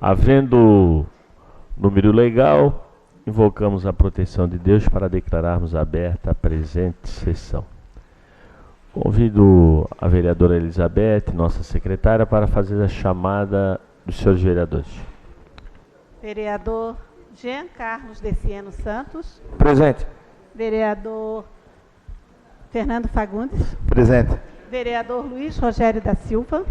Havendo número legal, invocamos a proteção de Deus para declararmos aberta a presente sessão. Convido a vereadora Elizabeth, nossa secretária, para fazer a chamada dos senhores vereadores. Vereador Jean Carlos Decieno Santos. Presente. Vereador Fernando Fagundes. Presente. Vereador Luiz Rogério da Silva.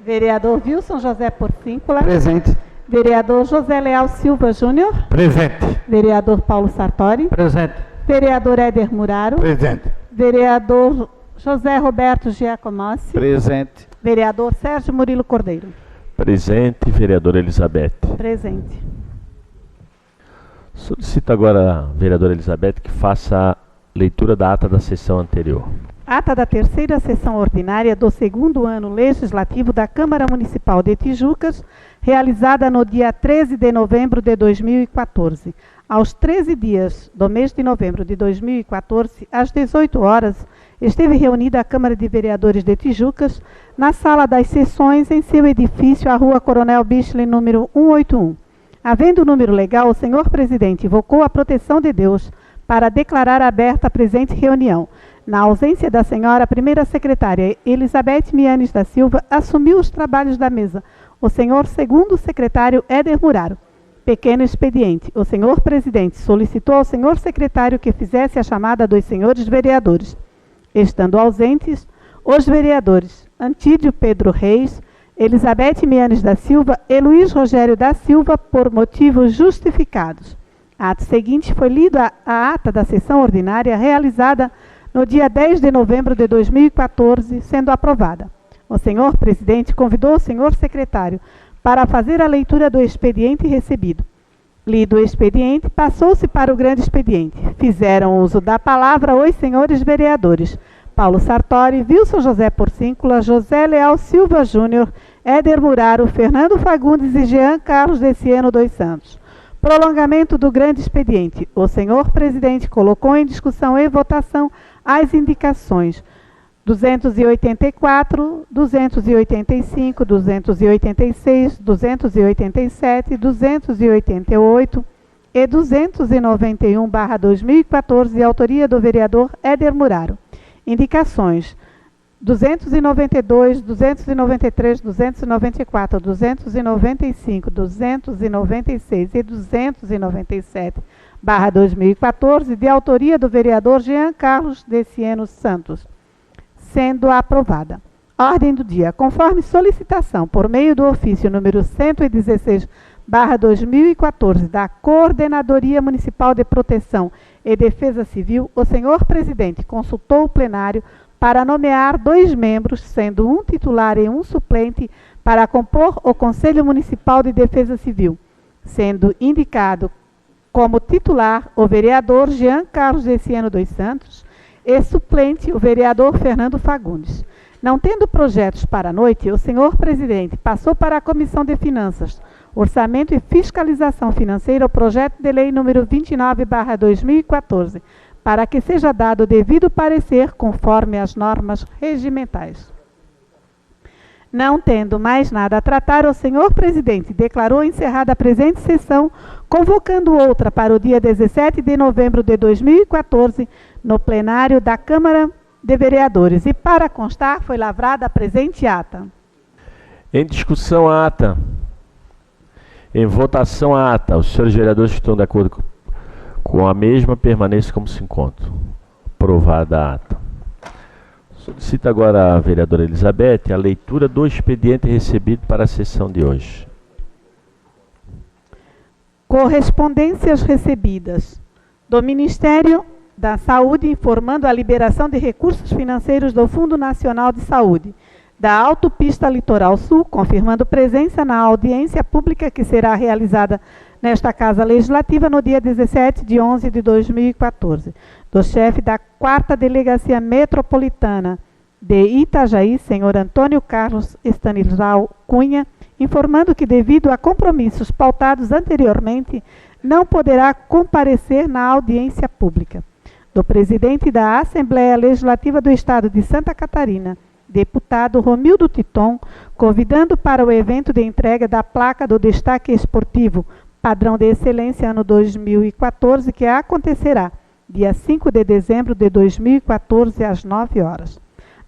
Vereador Wilson José Porcíncula. Presente. Vereador José Leal Silva Júnior. Presente. Vereador Paulo Sartori. Presente. Vereador Éder Muraro. Presente. Vereador José Roberto Giacomossi. Presente. Vereador Sérgio Murilo Cordeiro. Presente, vereadora Elizabeth. Presente. Solicito agora a vereadora Elizabeth que faça a leitura da ata da sessão anterior. Ata da terceira sessão ordinária do segundo ano legislativo da Câmara Municipal de Tijucas, realizada no dia 13 de novembro de 2014. Aos 13 dias do mês de novembro de 2014, às 18 horas, esteve reunida a Câmara de Vereadores de Tijucas, na sala das sessões, em seu edifício, a Rua Coronel Bischle, número 181. Havendo o número legal, o senhor presidente invocou a proteção de Deus para declarar aberta a presente reunião. Na ausência da senhora primeira secretária Elizabeth Mianes da Silva, assumiu os trabalhos da mesa o senhor segundo secretário Éder Muraro. Pequeno expediente. O senhor presidente solicitou ao senhor secretário que fizesse a chamada dos senhores vereadores. Estando ausentes, os vereadores Antídio Pedro Reis, Elizabeth Mianes da Silva e Luiz Rogério da Silva, por motivos justificados. Ato seguinte foi lida a ata da sessão ordinária realizada no dia 10 de novembro de 2014, sendo aprovada. O senhor presidente convidou o senhor secretário para fazer a leitura do expediente recebido. Lido o expediente, passou-se para o grande expediente. Fizeram uso da palavra os senhores vereadores Paulo Sartori, Wilson José Porcíncula, José Leal Silva Júnior, Éder Muraro, Fernando Fagundes e Jean Carlos Decieno dos Santos. Prolongamento do grande expediente. O senhor presidente colocou em discussão e votação as indicações 284, 285, 286, 287, 288 e 291/2014, de autoria do vereador Éder Muraro. Indicações 292, 293, 294, 295, 296 e 297/2014, de autoria do vereador Jean Carlos Decieno Santos, sendo aprovada. Ordem do dia. Conforme solicitação por meio do ofício número 116/2014 da Coordenadoria Municipal de Proteção e Defesa Civil, o senhor presidente consultou o plenário para nomear 2 membros, sendo um titular e um suplente, para compor o Conselho Municipal de Defesa Civil, sendo indicado como titular o vereador Jean Carlos Decieno dos Santos e suplente o vereador Fernando Fagundes. Não tendo projetos para a noite, o senhor presidente passou para a Comissão de Finanças, Orçamento e Fiscalização Financeira o projeto de lei número 29/2014, para que seja dado o devido parecer conforme as normas regimentais. Não tendo mais nada a tratar, o senhor presidente declarou encerrada a presente sessão, convocando outra para o dia 17 de novembro de 2014, no plenário da Câmara de Vereadores. E para constar, foi lavrada a presente ata. Em discussão a ata. Em votação a ata. Os senhores vereadores que estão de acordo com a mesma permaneçam como se encontram. Aprovada a ata. Solicito agora a vereadora Elizabeth a leitura do expediente recebido para a sessão de hoje. Correspondências recebidas do Ministério da Saúde informando a liberação de recursos financeiros do Fundo Nacional de Saúde, da Autopista Litoral Sul, confirmando presença na audiência pública que será realizada nesta Casa Legislativa no dia 17 de 11 de 2014, do chefe da 4ª Delegacia Metropolitana de Itajaí, senhor Antônio Carlos Stanislau Cunha, informando que, devido a compromissos pautados anteriormente, não poderá comparecer na audiência pública. Do presidente da Assembleia Legislativa do Estado de Santa Catarina, deputado Romildo Titon, convidando para o evento de entrega da placa do Destaque Esportivo Padrão de Excelência ano 2014, que acontecerá dia 5 de dezembro de 2014, às 9 horas.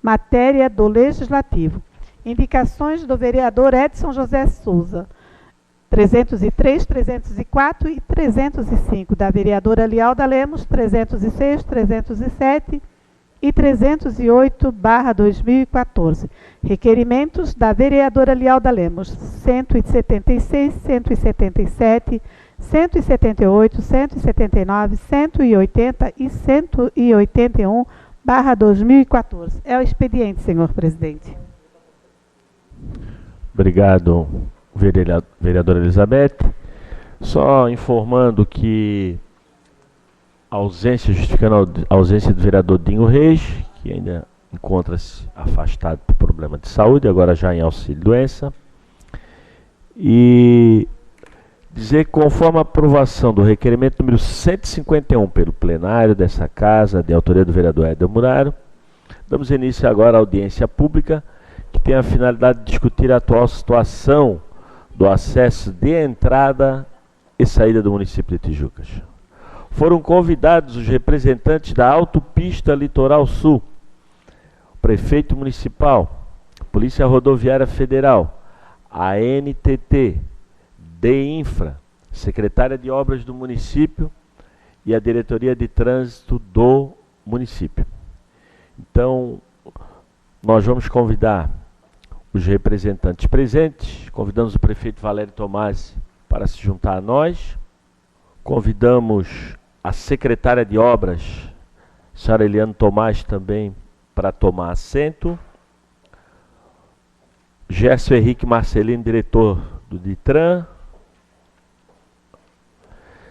Matéria do Legislativo. Indicações do vereador Edson José Souza, 303, 304 e 305, da vereadora Lialda Lemos, 306, 307 e 308/2014. Requerimentos da vereadora Lialda Lemos, 176, 177, 178, 179, 180 e 181/2014. É o expediente, senhor presidente. Obrigado, vereadora Elizabeth. Só informando que justificando a ausência do vereador Dinho Reis, que ainda encontra-se afastado por problema de saúde, agora já em auxílio-doença. E dizer que, conforme a aprovação do requerimento número 151 pelo plenário dessa casa, de autoria do vereador Éder Muraro, damos início agora à audiência pública, que tem a finalidade de discutir a atual situação do acesso de entrada e saída do município de Tijucas. Foram convidados os representantes da Autopista Litoral Sul, o Prefeito Municipal, Polícia Rodoviária Federal, a ANTT, DEINFRA, Secretária de Obras do município e a Diretoria de Trânsito do município. Então, nós vamos convidar os representantes presentes, convidamos o prefeito Valério Tomasi para se juntar a nós, convidamos a secretária de obras, a senhora Eliane Tomás, também para tomar assento, Gerson Henrique Marcelino, diretor do DITRAN,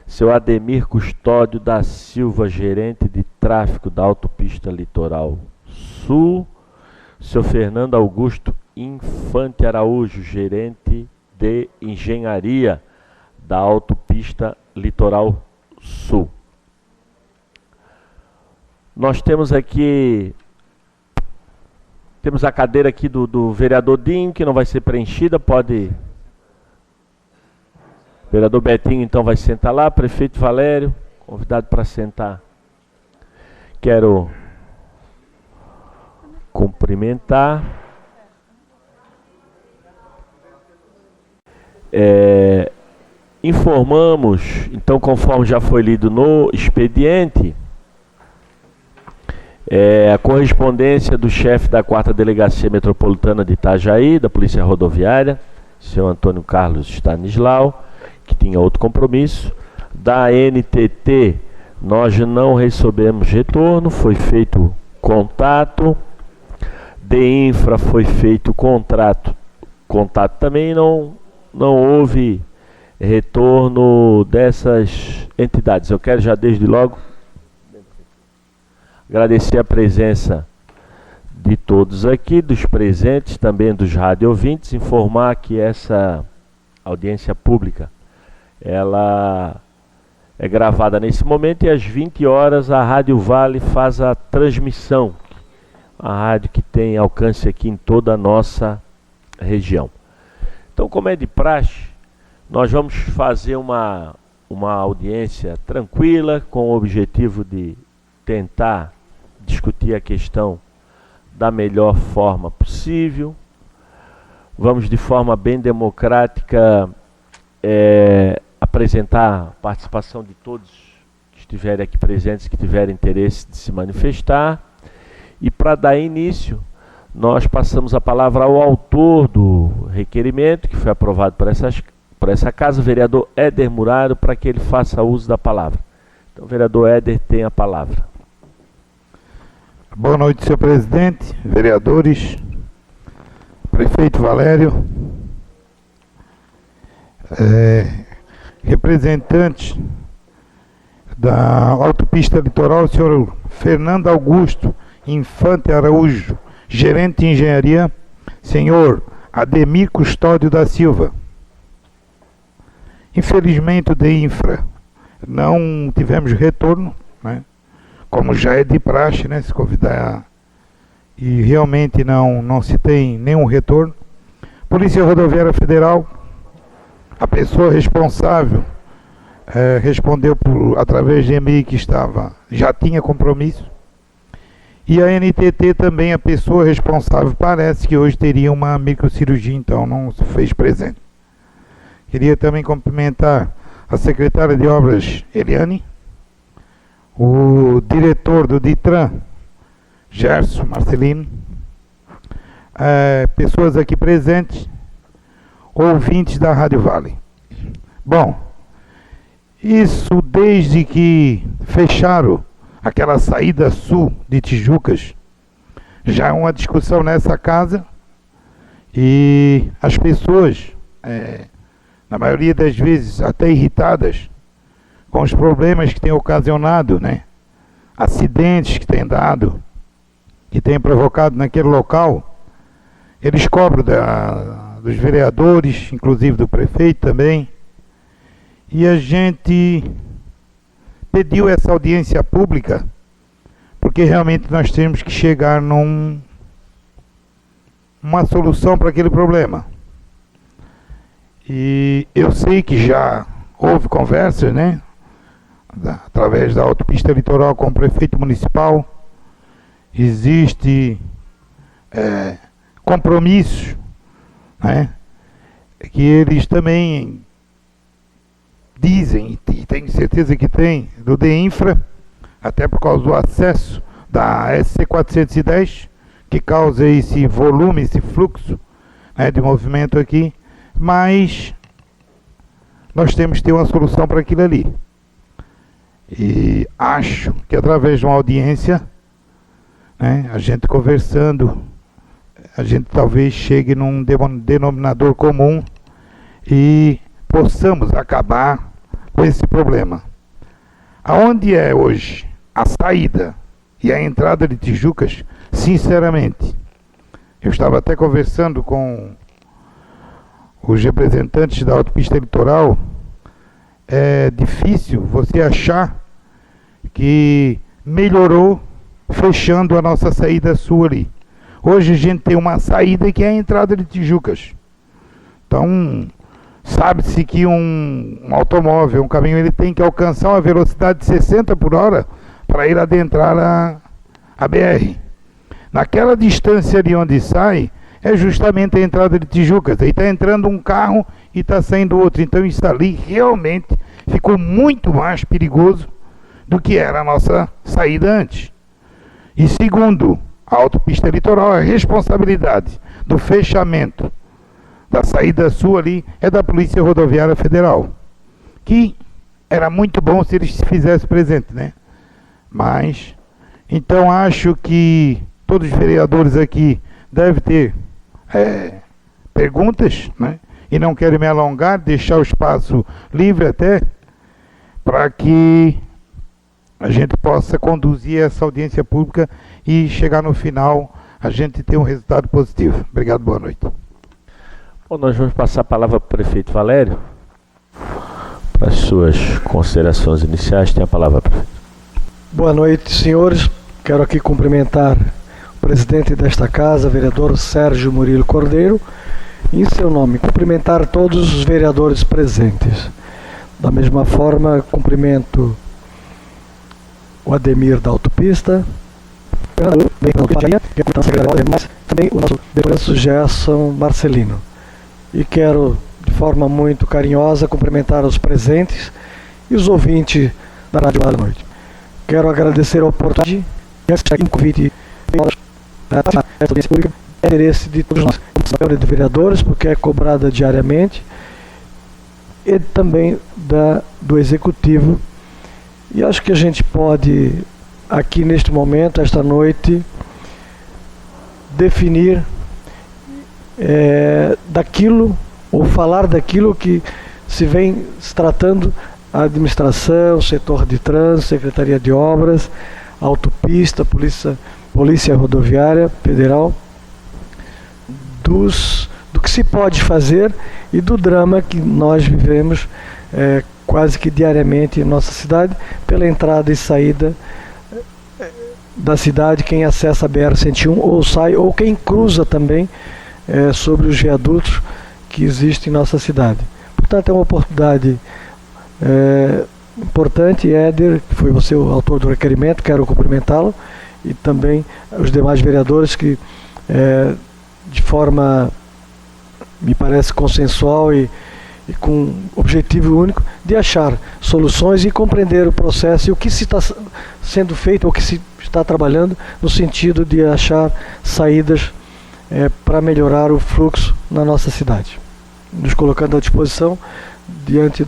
seu Ademir Custódio da Silva, gerente de tráfego da Autopista Litoral Sul, seu Fernando Augusto Infante Araújo, gerente de engenharia da Autopista Litoral Sul. Nós temos aqui, temos a cadeira aqui do vereador Dinho, que não vai ser preenchida, pode... O vereador Betinho, então, vai sentar lá. Prefeito Valério, convidado para sentar. Quero cumprimentar. Informamos, então, conforme já foi lido no expediente, a correspondência do chefe da 4ª Delegacia Metropolitana de Itajaí, da Polícia Rodoviária, senhor Antônio Carlos Stanislau, que tinha outro compromisso. Da NTT, nós não recebemos retorno, foi feito contato. De Infra foi feito contato também, não houve retorno dessas entidades. Eu quero já desde logo agradecer a presença de todos aqui, dos presentes, também dos rádio ouvintes, informar que essa audiência pública, ela é gravada nesse momento e às 20 horas a Rádio Vale faz a transmissão, a rádio que tem alcance aqui em toda a nossa região. Então, como é de praxe, nós vamos fazer uma audiência tranquila, com o objetivo de tentar discutir a questão da melhor forma possível. Vamos, de forma bem democrática, apresentar a participação de todos que estiverem aqui presentes, que tiverem interesse de se manifestar. E para dar início, nós passamos a palavra ao autor do requerimento, que foi aprovado por essa casa, o vereador Éder Muraro, para que ele faça uso da palavra. Então, o vereador Éder tem a palavra. Boa noite, senhor presidente, vereadores, prefeito Valério, representantes da Autopista Litoral, senhor Fernando Augusto Infante Araújo, gerente de engenharia, senhor Ademir Custódio da Silva. Infelizmente, o DEINFRA não tivemos retorno, né? Como já é de praxe, né? Se convidar e realmente não se tem nenhum retorno. Polícia Rodoviária Federal, a pessoa responsável respondeu através de e-mail que já tinha compromisso. E a NTT também, a pessoa responsável, parece que hoje teria uma microcirurgia, então não se fez presente. Queria também cumprimentar a secretária de Obras, Eliane, o diretor do DITRAN, Gerson Marcelino, pessoas aqui presentes, ouvintes da Rádio Vale. Bom, isso desde que fecharam aquela saída sul de Tijucas, já é uma discussão nessa casa, e as pessoas, na maioria das vezes, até irritadas com os problemas que tem ocasionado, né? Acidentes que tem dado, que tem provocado naquele local, eles cobram dos vereadores, inclusive do prefeito também, e a gente pediu essa audiência pública, porque realmente nós temos que chegar numa solução para aquele problema. E eu sei que já houve conversas, né, através da autopista litoral com o prefeito municipal, existe compromisso, né, que eles também dizem, e tenho certeza que tem, do DEINFRA, até por causa do acesso da SC410, que causa esse volume, esse fluxo, né, de movimento aqui, mas nós temos que ter uma solução para aquilo ali. E acho que através de uma audiência, né, a gente conversando, a gente talvez chegue num denominador comum e possamos acabar com esse problema. Aonde é hoje a saída e a entrada de Tijucas, sinceramente, eu estava até conversando com os representantes da autopista litoral, é difícil você achar que melhorou fechando a nossa saída sul ali. Hoje a gente tem uma saída que é a entrada de Tijucas. Então, sabe-se que um automóvel, um caminhão, ele tem que alcançar uma velocidade de 60 por hora para ir adentrar a BR. Naquela distância ali onde sai, é justamente a entrada de Tijucas. Aí está entrando um carro e está saindo outro. Então isso ali realmente ficou muito mais perigoso do que era a nossa saída antes. E segundo, a autopista litoral, a responsabilidade do fechamento da saída sul ali é da Polícia Rodoviária Federal, que era muito bom se eles se fizessem presente, né? Mas, então acho que todos os vereadores aqui devem ter perguntas, né? E não quero me alongar, deixar o espaço livre até para que a gente possa conduzir essa audiência pública e chegar no final a gente ter um resultado positivo. Obrigado, boa noite. Bom, nós vamos passar a palavra para o prefeito Valério para as suas considerações iniciais. Tem a palavra, prefeito. Boa noite, senhores. Quero aqui cumprimentar o presidente desta casa, vereador Sérgio Murilo Cordeiro, e em seu nome cumprimentar todos os vereadores presentes. Da mesma forma, cumprimento o Ademir da autopista, também o nosso vereador Gerson Marcelino. E quero, de forma muito carinhosa, cumprimentar os presentes e os ouvintes da Rádio da Noite. Quero agradecer a oportunidade e o convite da audiência pública, é interesse de todos nós, como de vereadores, porque é cobrada diariamente, e também do Executivo. E acho que a gente pode, aqui neste momento, esta noite, definir daquilo, ou falar daquilo que se vem se tratando a administração, o setor de trânsito, Secretaria de Obras, autopista, Polícia Rodoviária Federal, do que se pode fazer e do drama que nós vivemos quase que diariamente em nossa cidade, pela entrada e saída da cidade, quem acessa a BR-101 ou sai, ou quem cruza também sobre os viadutos que existem em nossa cidade. Portanto, é uma oportunidade importante. Éder, que foi você o autor do requerimento, quero cumprimentá-lo, e também os demais vereadores que, de forma, me parece, consensual e com objetivo único de achar soluções e compreender o processo e o que se está sendo feito ou que se está trabalhando no sentido de achar saídas para melhorar o fluxo na nossa cidade. Nos colocando à disposição diante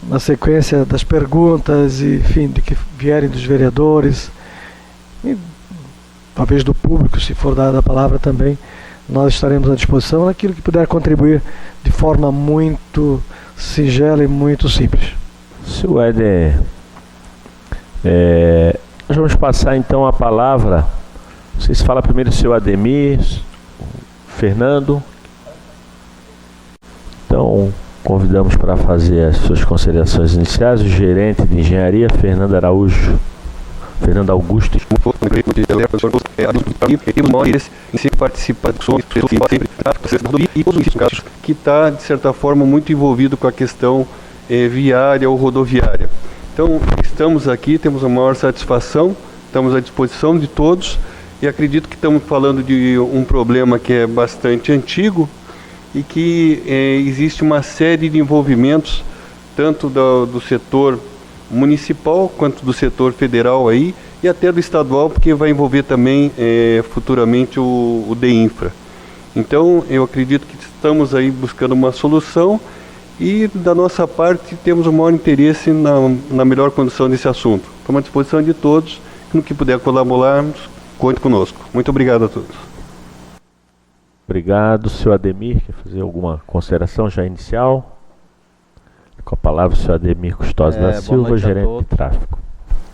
na sequência das perguntas e, enfim, de que vierem dos vereadores e talvez do público, se for dada a palavra também, nós estaremos à disposição naquilo que puder contribuir de forma muito singela e muito simples. Senhor Éder, nós vamos passar então a palavra. Vocês falam primeiro o senhor Ademir, Fernando. Então, convidamos para fazer as suas considerações iniciais o gerente de engenharia, Fernando Augusto. Que está, de certa forma, muito envolvido com a questão viária ou rodoviária. Então, estamos aqui, temos a maior satisfação, estamos à disposição de todos e acredito que estamos falando de um problema que é bastante antigo e que existe uma série de envolvimentos, tanto do setor municipal quanto do setor federal aí e até do estadual, porque vai envolver também futuramente o DEINFRA. Então eu acredito que estamos aí buscando uma solução e da nossa parte temos o maior interesse na melhor condução desse assunto. Estamos à disposição de todos, no que puder colaborarmos, conte conosco. Muito obrigado a todos. Obrigado. Senhor Ademir, quer fazer alguma consideração já inicial? Com a palavra o senhor Ademir Custódio da Silva, gerente de tráfego.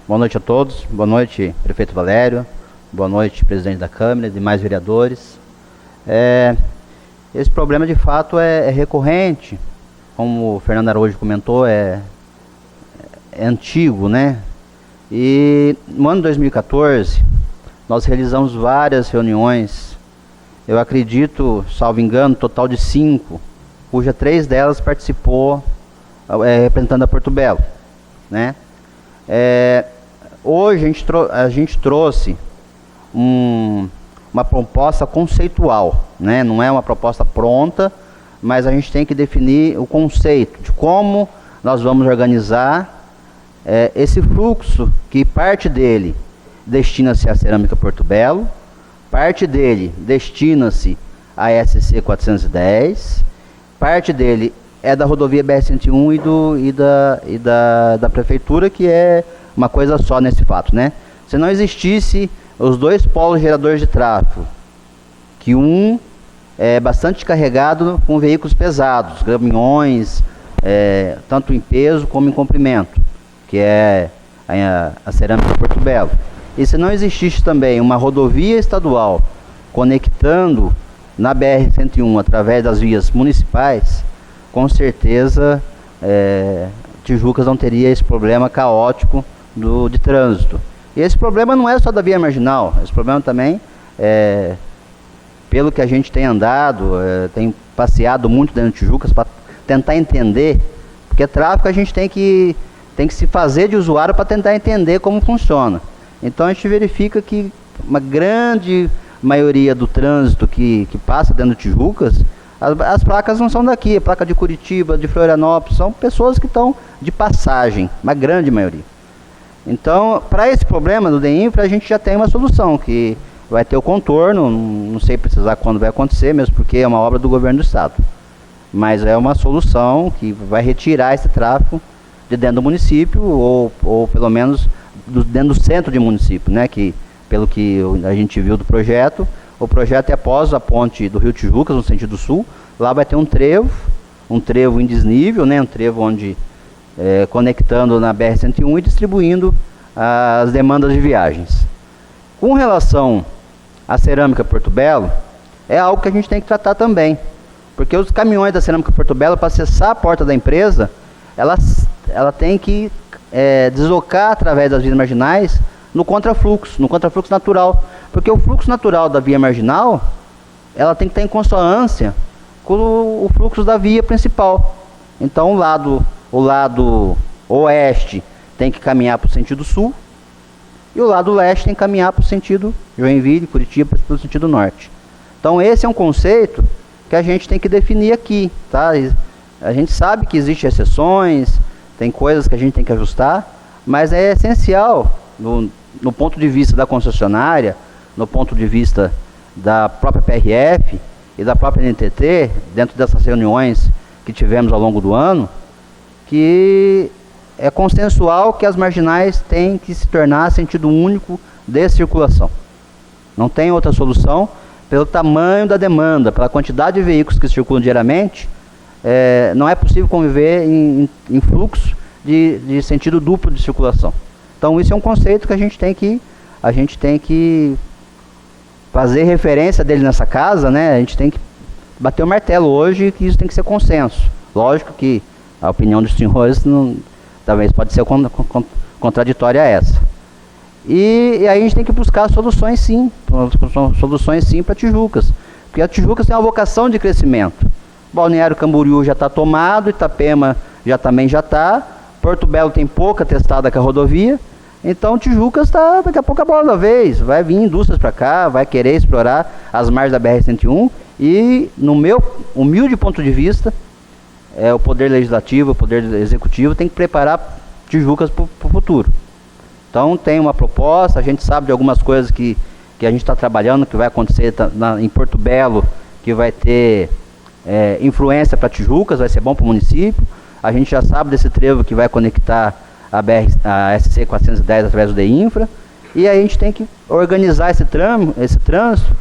Boa noite a todos, boa noite, prefeito Valério, boa noite, presidente da Câmara e demais vereadores. Esse problema de fato é recorrente, como o Fernando Araújo comentou, é antigo, né? E no ano de 2014, nós realizamos várias reuniões, eu acredito, salvo engano, total de 5, cuja 3 delas participou representando a Porto Belo, né? Hoje a gente trouxe uma proposta conceitual, né? Não é uma proposta pronta, mas a gente tem que definir o conceito de como nós vamos organizar esse fluxo, que parte dele destina-se à Cerâmica Porto Belo, parte dele destina-se à SC 410, parte dele é da rodovia BR-101 e da prefeitura, que é uma coisa só nesse fato, né? Se não existisse os dois polos geradores de tráfego, que um é bastante carregado com veículos pesados, caminhões, tanto em peso como em comprimento, que é a Cerâmica Porto Belo. E se não existisse também uma rodovia estadual conectando na BR-101 através das vias municipais, com certeza Tijucas não teria esse problema caótico de trânsito. E esse problema não é só da via marginal, esse problema também, pelo que a gente tem andado, tem passeado muito dentro de Tijucas para tentar entender, porque tráfego a gente tem que se fazer de usuário para tentar entender como funciona. Então a gente verifica que uma grande maioria do trânsito que passa dentro de Tijucas, as placas não são daqui, a placa de Curitiba, de Florianópolis, são pessoas que estão de passagem, uma grande maioria. Então, para esse problema do DEINFRA, a gente já tem uma solução, que vai ter o contorno, não sei precisar quando vai acontecer, mesmo porque é uma obra do governo do estado. Mas é uma solução que vai retirar esse tráfego de dentro do município, ou pelo menos dentro do centro de município, né? Que, pelo que a gente viu do projeto, o projeto é após a ponte do Rio Tijucas, no sentido sul. Lá vai ter um trevo em desnível, né? Um trevo onde conectando na BR-101 e distribuindo as demandas de viagens. Com relação à Cerâmica Porto Belo, é algo que a gente tem que tratar também, porque os caminhões da Cerâmica Porto Belo, para acessar a porta da empresa, ela tem que deslocar através das vias marginais no contrafluxo natural. Porque o fluxo natural da via marginal, ela tem que estar em consonância com o fluxo da via principal. Então o lado oeste tem que caminhar para o sentido sul, e o lado leste tem que caminhar para o sentido Joinville, Curitiba, para o sentido norte. Então esse é um conceito que a gente tem que definir aqui, tá? A gente sabe que existem exceções, tem coisas que a gente tem que ajustar, mas é essencial, no ponto de vista da concessionária, no ponto de vista da própria PRF e da própria NTT, dentro dessas reuniões que tivemos ao longo do ano, que é consensual que as marginais têm que se tornar sentido único de circulação. Não tem outra solução, pelo tamanho da demanda, pela quantidade de veículos que circulam diariamente, não é possível conviver em fluxo de sentido duplo de circulação. Então isso é um conceito que a gente tem que fazer referência dele nessa casa, né? A gente tem que bater o martelo hoje que isso tem que ser consenso. Lógico que a opinião dos senhores talvez pode ser contraditória a essa. E aí a gente tem que buscar soluções sim para Tijucas, porque a Tijucas tem uma vocação de crescimento. Balneário Camboriú já está tomado, Itapema também já está, Porto Belo tem pouca testada com a rodovia, então Tijucas está daqui a pouco a bola da vez, vai vir indústrias para cá, vai querer explorar as margens da BR-101, e no meu humilde ponto de vista, o poder legislativo, o poder executivo tem que preparar Tijucas para o futuro. Então tem uma proposta, a gente sabe de algumas coisas que a gente está trabalhando, que vai acontecer em Porto Belo, que vai ter influência para Tijucas, vai ser bom para o município. A gente já sabe desse trevo que vai conectar a SC 410 através do DEINFRA, e aí a gente tem que organizar esse trânsito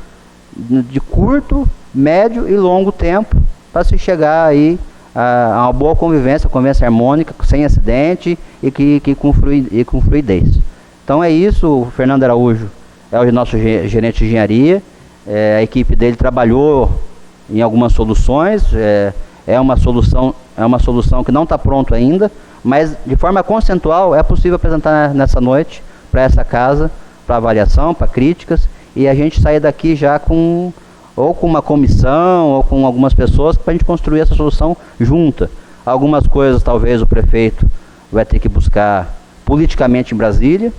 de curto, médio e longo tempo para se chegar aí a uma boa convivência harmônica, sem acidente e com fluidez. Então é isso, o Fernando Araújo é o nosso gerente de engenharia, a equipe dele trabalhou em algumas soluções, é uma solução que não está pronta ainda, mas de forma conceitual é possível apresentar nessa noite para essa casa, para avaliação, para críticas, e a gente sair daqui já com uma comissão, ou com algumas pessoas, para a gente construir essa solução junta. Algumas coisas talvez o prefeito vai ter que buscar politicamente em Brasília,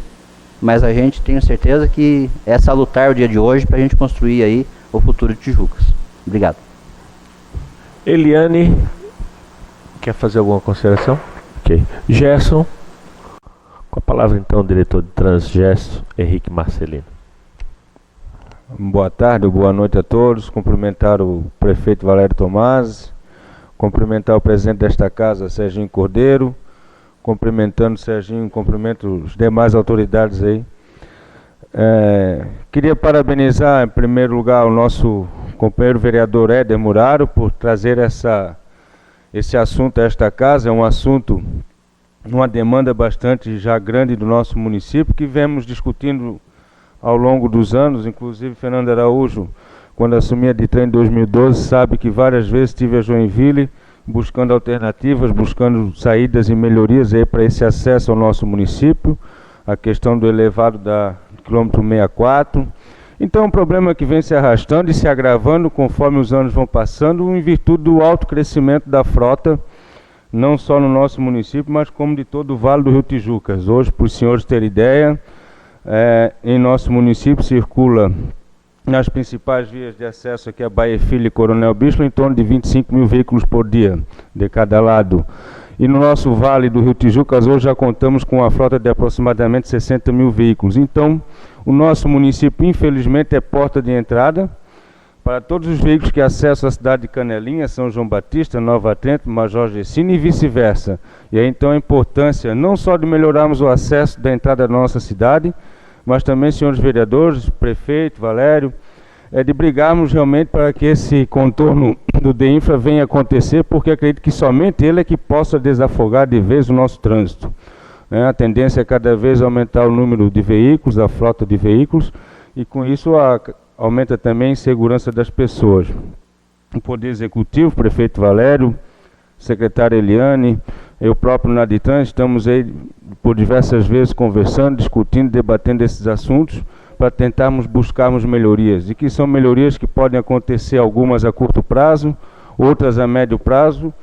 mas a gente tem certeza que é salutar o dia de hoje para a gente construir aí o futuro de Tijucas. Obrigado. Eliane, quer fazer alguma consideração? Ok. Gerson, com a palavra então o diretor de trânsito, Gerson Henrique Marcelino. Boa tarde, boa noite a todos. Cumprimentar o prefeito Valério Tomás, cumprimentar o presidente desta casa, Serginho Cordeiro, cumprimentando o Serginho, cumprimento os demais autoridades aí. Queria parabenizar, em primeiro lugar, o nosso companheiro vereador Éder Muraro por trazer esse assunto a esta casa. É um assunto, uma demanda bastante já grande do nosso município, que vemos discutindo ao longo dos anos. Inclusive Fernando Araújo, quando assumi a Ditran em 2012, sabe que várias vezes estive a Joinville buscando alternativas, buscando saídas e melhorias aí para esse acesso ao nosso município, a questão do elevado da quilômetro 64. Então é um problema que vem se arrastando e se agravando conforme os anos vão passando, em virtude do alto crescimento da frota, não só no nosso município, mas como de todo o Vale do Rio Tijucas. Hoje, para os senhores terem ideia, em nosso município circula nas principais vias de acesso aqui a Baía Filho e Coronel Bispo em torno de 25 mil veículos por dia, de cada lado. E no nosso Vale do Rio Tijucas hoje já contamos com uma frota de aproximadamente 60 mil veículos. Então, o nosso município, infelizmente, é porta de entrada para todos os veículos que acessam a cidade de Canelinha, São João Batista, Nova Trento, Major Gessino e vice-versa. E aí, então, a importância não só de melhorarmos o acesso da entrada da nossa cidade, mas também, senhores vereadores, prefeito, Valério, de brigarmos realmente para que esse contorno do DEINFRA venha acontecer, porque acredito que somente ele é que possa desafogar de vez o nosso trânsito. A tendência é cada vez aumentar o número de veículos, a frota de veículos, e com isso aumenta também a segurança das pessoas. O Poder Executivo, prefeito Valério, secretária Eliane, eu próprio na Ditran estamos aí por diversas vezes conversando, discutindo, debatendo esses assuntos para tentarmos buscarmos melhorias, e que são melhorias que podem acontecer, algumas a curto prazo, outras a médio prazo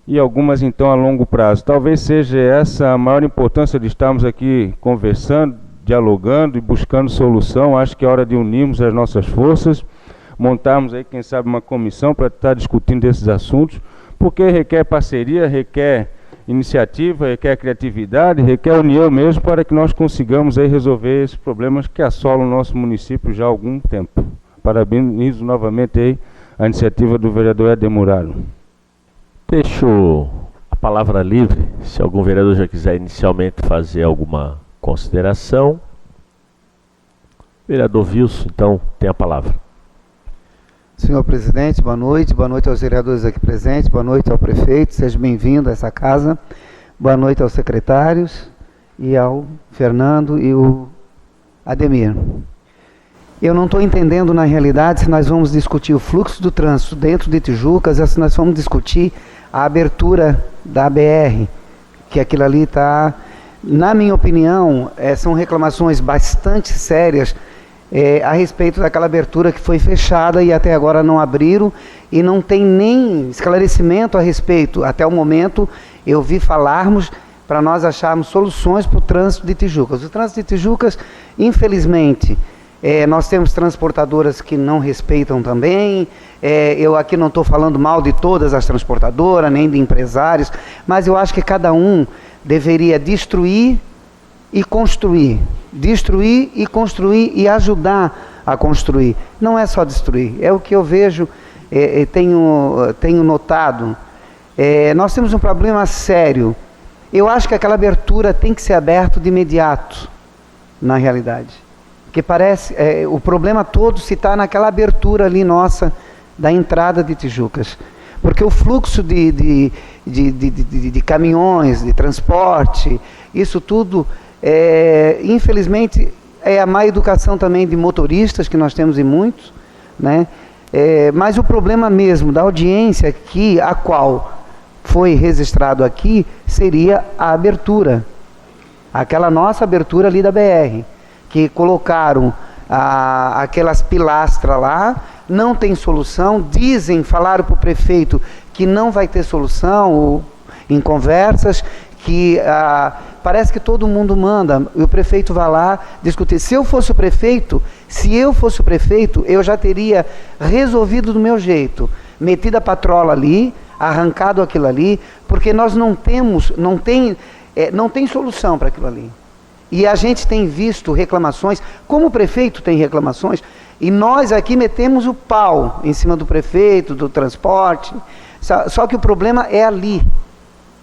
e algumas então a longo prazo. Talvez seja essa a maior importância de estarmos aqui conversando, dialogando e buscando solução. Acho que é hora de unirmos as nossas forças, montarmos aí, quem sabe, uma comissão para estar discutindo esses assuntos, porque requer parceria, requer iniciativa, requer criatividade, requer união mesmo, para que nós consigamos aí resolver esses problemas que assolam o nosso município já há algum tempo. Parabenizo novamente aí a iniciativa do vereador Éder Muraro. Deixo a palavra livre, se algum vereador já quiser inicialmente fazer alguma consideração. Vereador Wilson, então, tem a palavra. Senhor presidente, boa noite aos vereadores aqui presentes, boa noite ao prefeito, seja bem-vindo a essa casa, boa noite aos secretários e ao Fernando e o Ademir. Eu não estou entendendo na realidade se nós vamos discutir o fluxo do trânsito dentro de Tijucas ou se nós vamos discutir a abertura da BR, que aquilo ali está, na minha opinião, são reclamações bastante sérias a respeito daquela abertura que foi fechada e até agora não abriram e não tem nem esclarecimento a respeito. Até o momento eu vi falarmos para nós acharmos soluções para o trânsito de Tijucas. O trânsito de Tijucas, infelizmente, nós temos transportadoras que não respeitam também. Eu aqui não estou falando mal de todas as transportadoras, nem de empresários, mas eu acho que cada um deveria destruir e construir e ajudar a construir. Não é só destruir, é o que eu vejo, tenho notado. Nós temos um problema sério. Eu acho que aquela abertura tem que ser aberta de imediato, na realidade. Porque parece, o problema todo se está naquela abertura ali nossa, da entrada de Tijucas. Porque o fluxo de caminhões, de transporte, isso tudo, infelizmente, é a má educação também de motoristas, que nós temos em muitos, né? Mas o problema mesmo da audiência aqui, a qual foi registrado aqui, seria a abertura. Aquela nossa abertura ali da BR, que colocaram aquelas pilastras lá, não tem solução, falaram para o prefeito que não vai ter solução, em conversas, que parece que todo mundo manda, e o prefeito vai lá discutir. Se eu fosse o prefeito, eu já teria resolvido do meu jeito, metido a patrola ali, arrancado aquilo ali, porque nós não tem solução para aquilo ali. E a gente tem visto reclamações, como o prefeito tem reclamações, e nós aqui metemos o pau em cima do prefeito, do transporte, só que o problema é ali.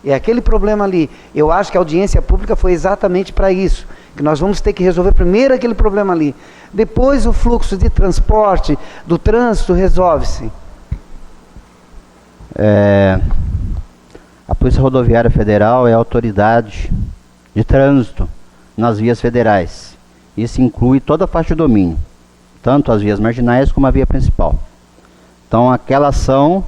É aquele problema ali. Eu acho que a audiência pública foi exatamente para isso. Que nós vamos ter que resolver primeiro aquele problema ali. Depois o fluxo de transporte, do trânsito, resolve-se. A Polícia Rodoviária Federal é a autoridade de trânsito nas vias federais. Isso inclui toda a faixa de domínio, tanto as vias marginais como a via principal. Então aquela ação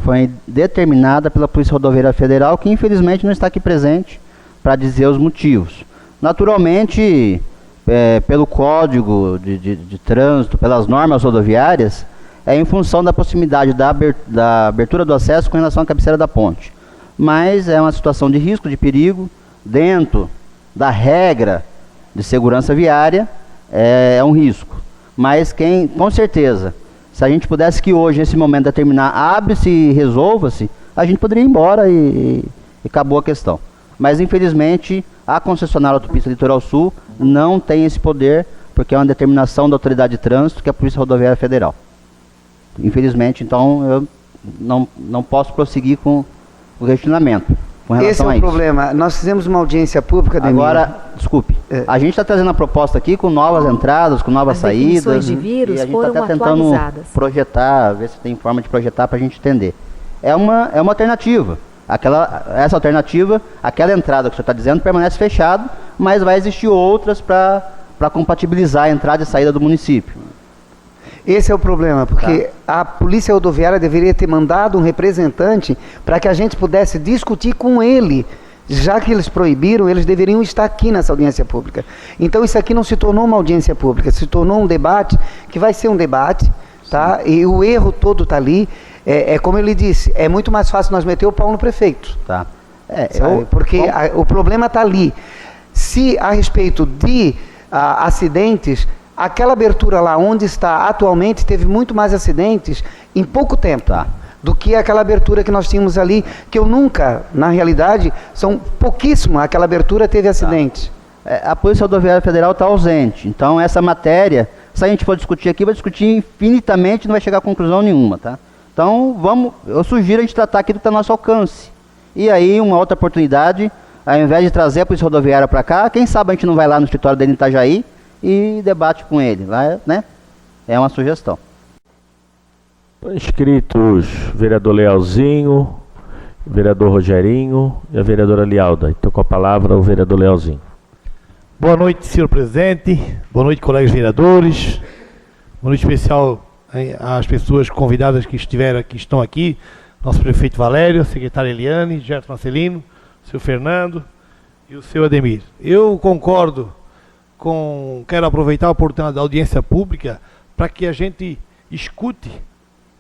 foi determinada pela Polícia Rodoviária Federal, que infelizmente não está aqui presente para dizer os motivos. Naturalmente, pelo Código de Trânsito, pelas normas rodoviárias, em função da proximidade da abertura do acesso com relação à cabeceira da ponte. Mas é uma situação de risco, de perigo, dentro da regra de segurança viária, é um risco. Mas com certeza, se a gente pudesse que hoje, nesse momento, determinar, abre-se e resolva-se, a gente poderia ir embora e acabou a questão. Mas, infelizmente, a concessionária Autopista Litoral Sul não tem esse poder, porque é uma determinação da autoridade de trânsito, que é a Polícia Rodoviária Federal. Infelizmente, então, eu não posso prosseguir com o questionamento. Esse é o problema. Nós fizemos uma audiência pública, Ademir. Agora, desculpe, a gente está trazendo a proposta aqui com novas entradas, com novas saídas. De vírus e a gente foram está até tentando projetar, ver se tem forma de projetar para a gente entender. É uma alternativa. Essa alternativa, aquela entrada que o senhor está dizendo, permanece fechada, mas vai existir outras para compatibilizar a entrada e saída do município. Esse é o problema, porque a Polícia Rodoviária deveria ter mandado um representante para que a gente pudesse discutir com ele já que eles proibiram, eles deveriam estar aqui nessa audiência pública. Então isso aqui não se tornou uma audiência pública, se tornou um debate, que vai ser um debate, tá? E o erro todo está ali. Como ele disse, é muito mais fácil nós meter o pau no prefeito. Tá. Porque o problema está ali. Se a respeito de acidentes, aquela abertura lá onde está atualmente teve muito mais acidentes em pouco tempo. Tá. Do que aquela abertura que nós tínhamos ali, que eu nunca, na realidade, são pouquíssimo, aquela abertura teve acidentes. A Polícia Rodoviária Federal está ausente, então essa matéria, se a gente for discutir aqui, vai discutir infinitamente, não vai chegar a conclusão nenhuma, tá? Então, eu sugiro a gente tratar aquilo que está ao nosso alcance. E aí, uma outra oportunidade, ao invés de trazer a Polícia Rodoviária para cá, quem sabe a gente não vai lá no escritório dele em Itajaí e debate com ele, lá, né? É uma sugestão. Estão inscritos vereador Lealzinho, vereador Rogerinho e a vereadora Lialda. Então, com a palavra, o vereador Lealzinho. Boa noite, senhor presidente. Boa noite, colegas vereadores. Boa noite especial às pessoas convidadas que estão aqui. Nosso prefeito Valério, a secretária Eliane, Gerson Marcelino, o senhor Fernando e o senhor Ademir. Eu concordo quero aproveitar a oportunidade da audiência pública para que a gente escute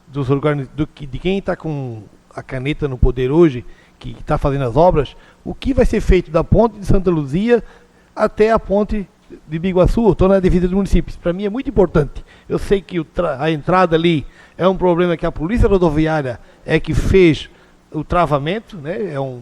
de quem está com a caneta no poder hoje, que está fazendo as obras, o que vai ser feito da ponte de Santa Luzia até a ponte de Biguaçu, estou na divisa dos municípios. Para mim é muito importante. Eu sei que a entrada ali é um problema que a Polícia Rodoviária é que fez o travamento, né? É uma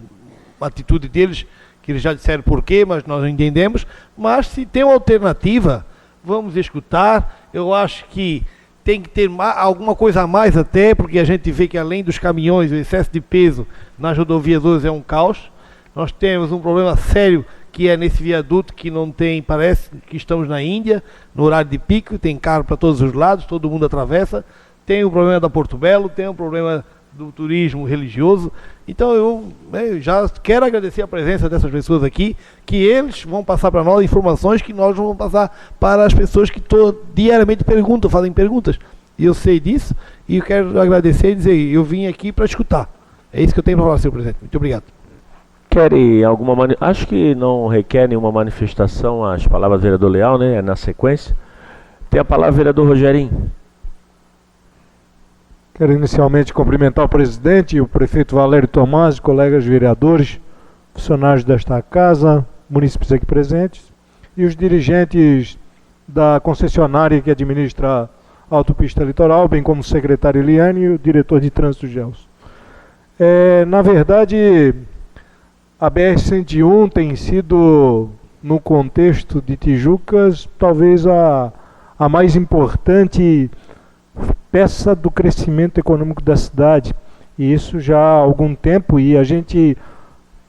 atitude deles, que eles já disseram por quê, mas nós não entendemos. Mas se tem uma alternativa, vamos escutar. Eu acho que tem que ter alguma coisa a mais até, porque a gente vê que além dos caminhões, o excesso de peso nas rodovias hoje é um caos. Nós temos um problema sério que é nesse viaduto que não tem, parece que estamos na Índia, no horário de pico, tem carro para todos os lados, todo mundo atravessa. Tem o problema da Porto Belo, tem o problema do turismo religioso. Então eu já quero agradecer a presença dessas pessoas aqui, que eles vão passar para nós informações que nós vamos passar para as pessoas que diariamente fazem perguntas. E eu sei disso, e eu quero agradecer e dizer, eu vim aqui para escutar. É isso que eu tenho para falar, senhor presidente. Muito obrigado. Querem acho que não requer nenhuma manifestação as palavras do vereador Leal, né? É na sequência. Tem a palavra o vereador Rogerinho. Quero inicialmente cumprimentar o presidente, o prefeito Valério Tomás, colegas vereadores, funcionários desta casa, munícipes aqui presentes, e os dirigentes da concessionária que administra a autopista litoral, bem como o secretário Eliane e o diretor de trânsito Gelson. Na verdade, a BR-101 tem sido, no contexto de Tijucas, talvez a mais importante peça do crescimento econômico da cidade, e isso já há algum tempo, e a gente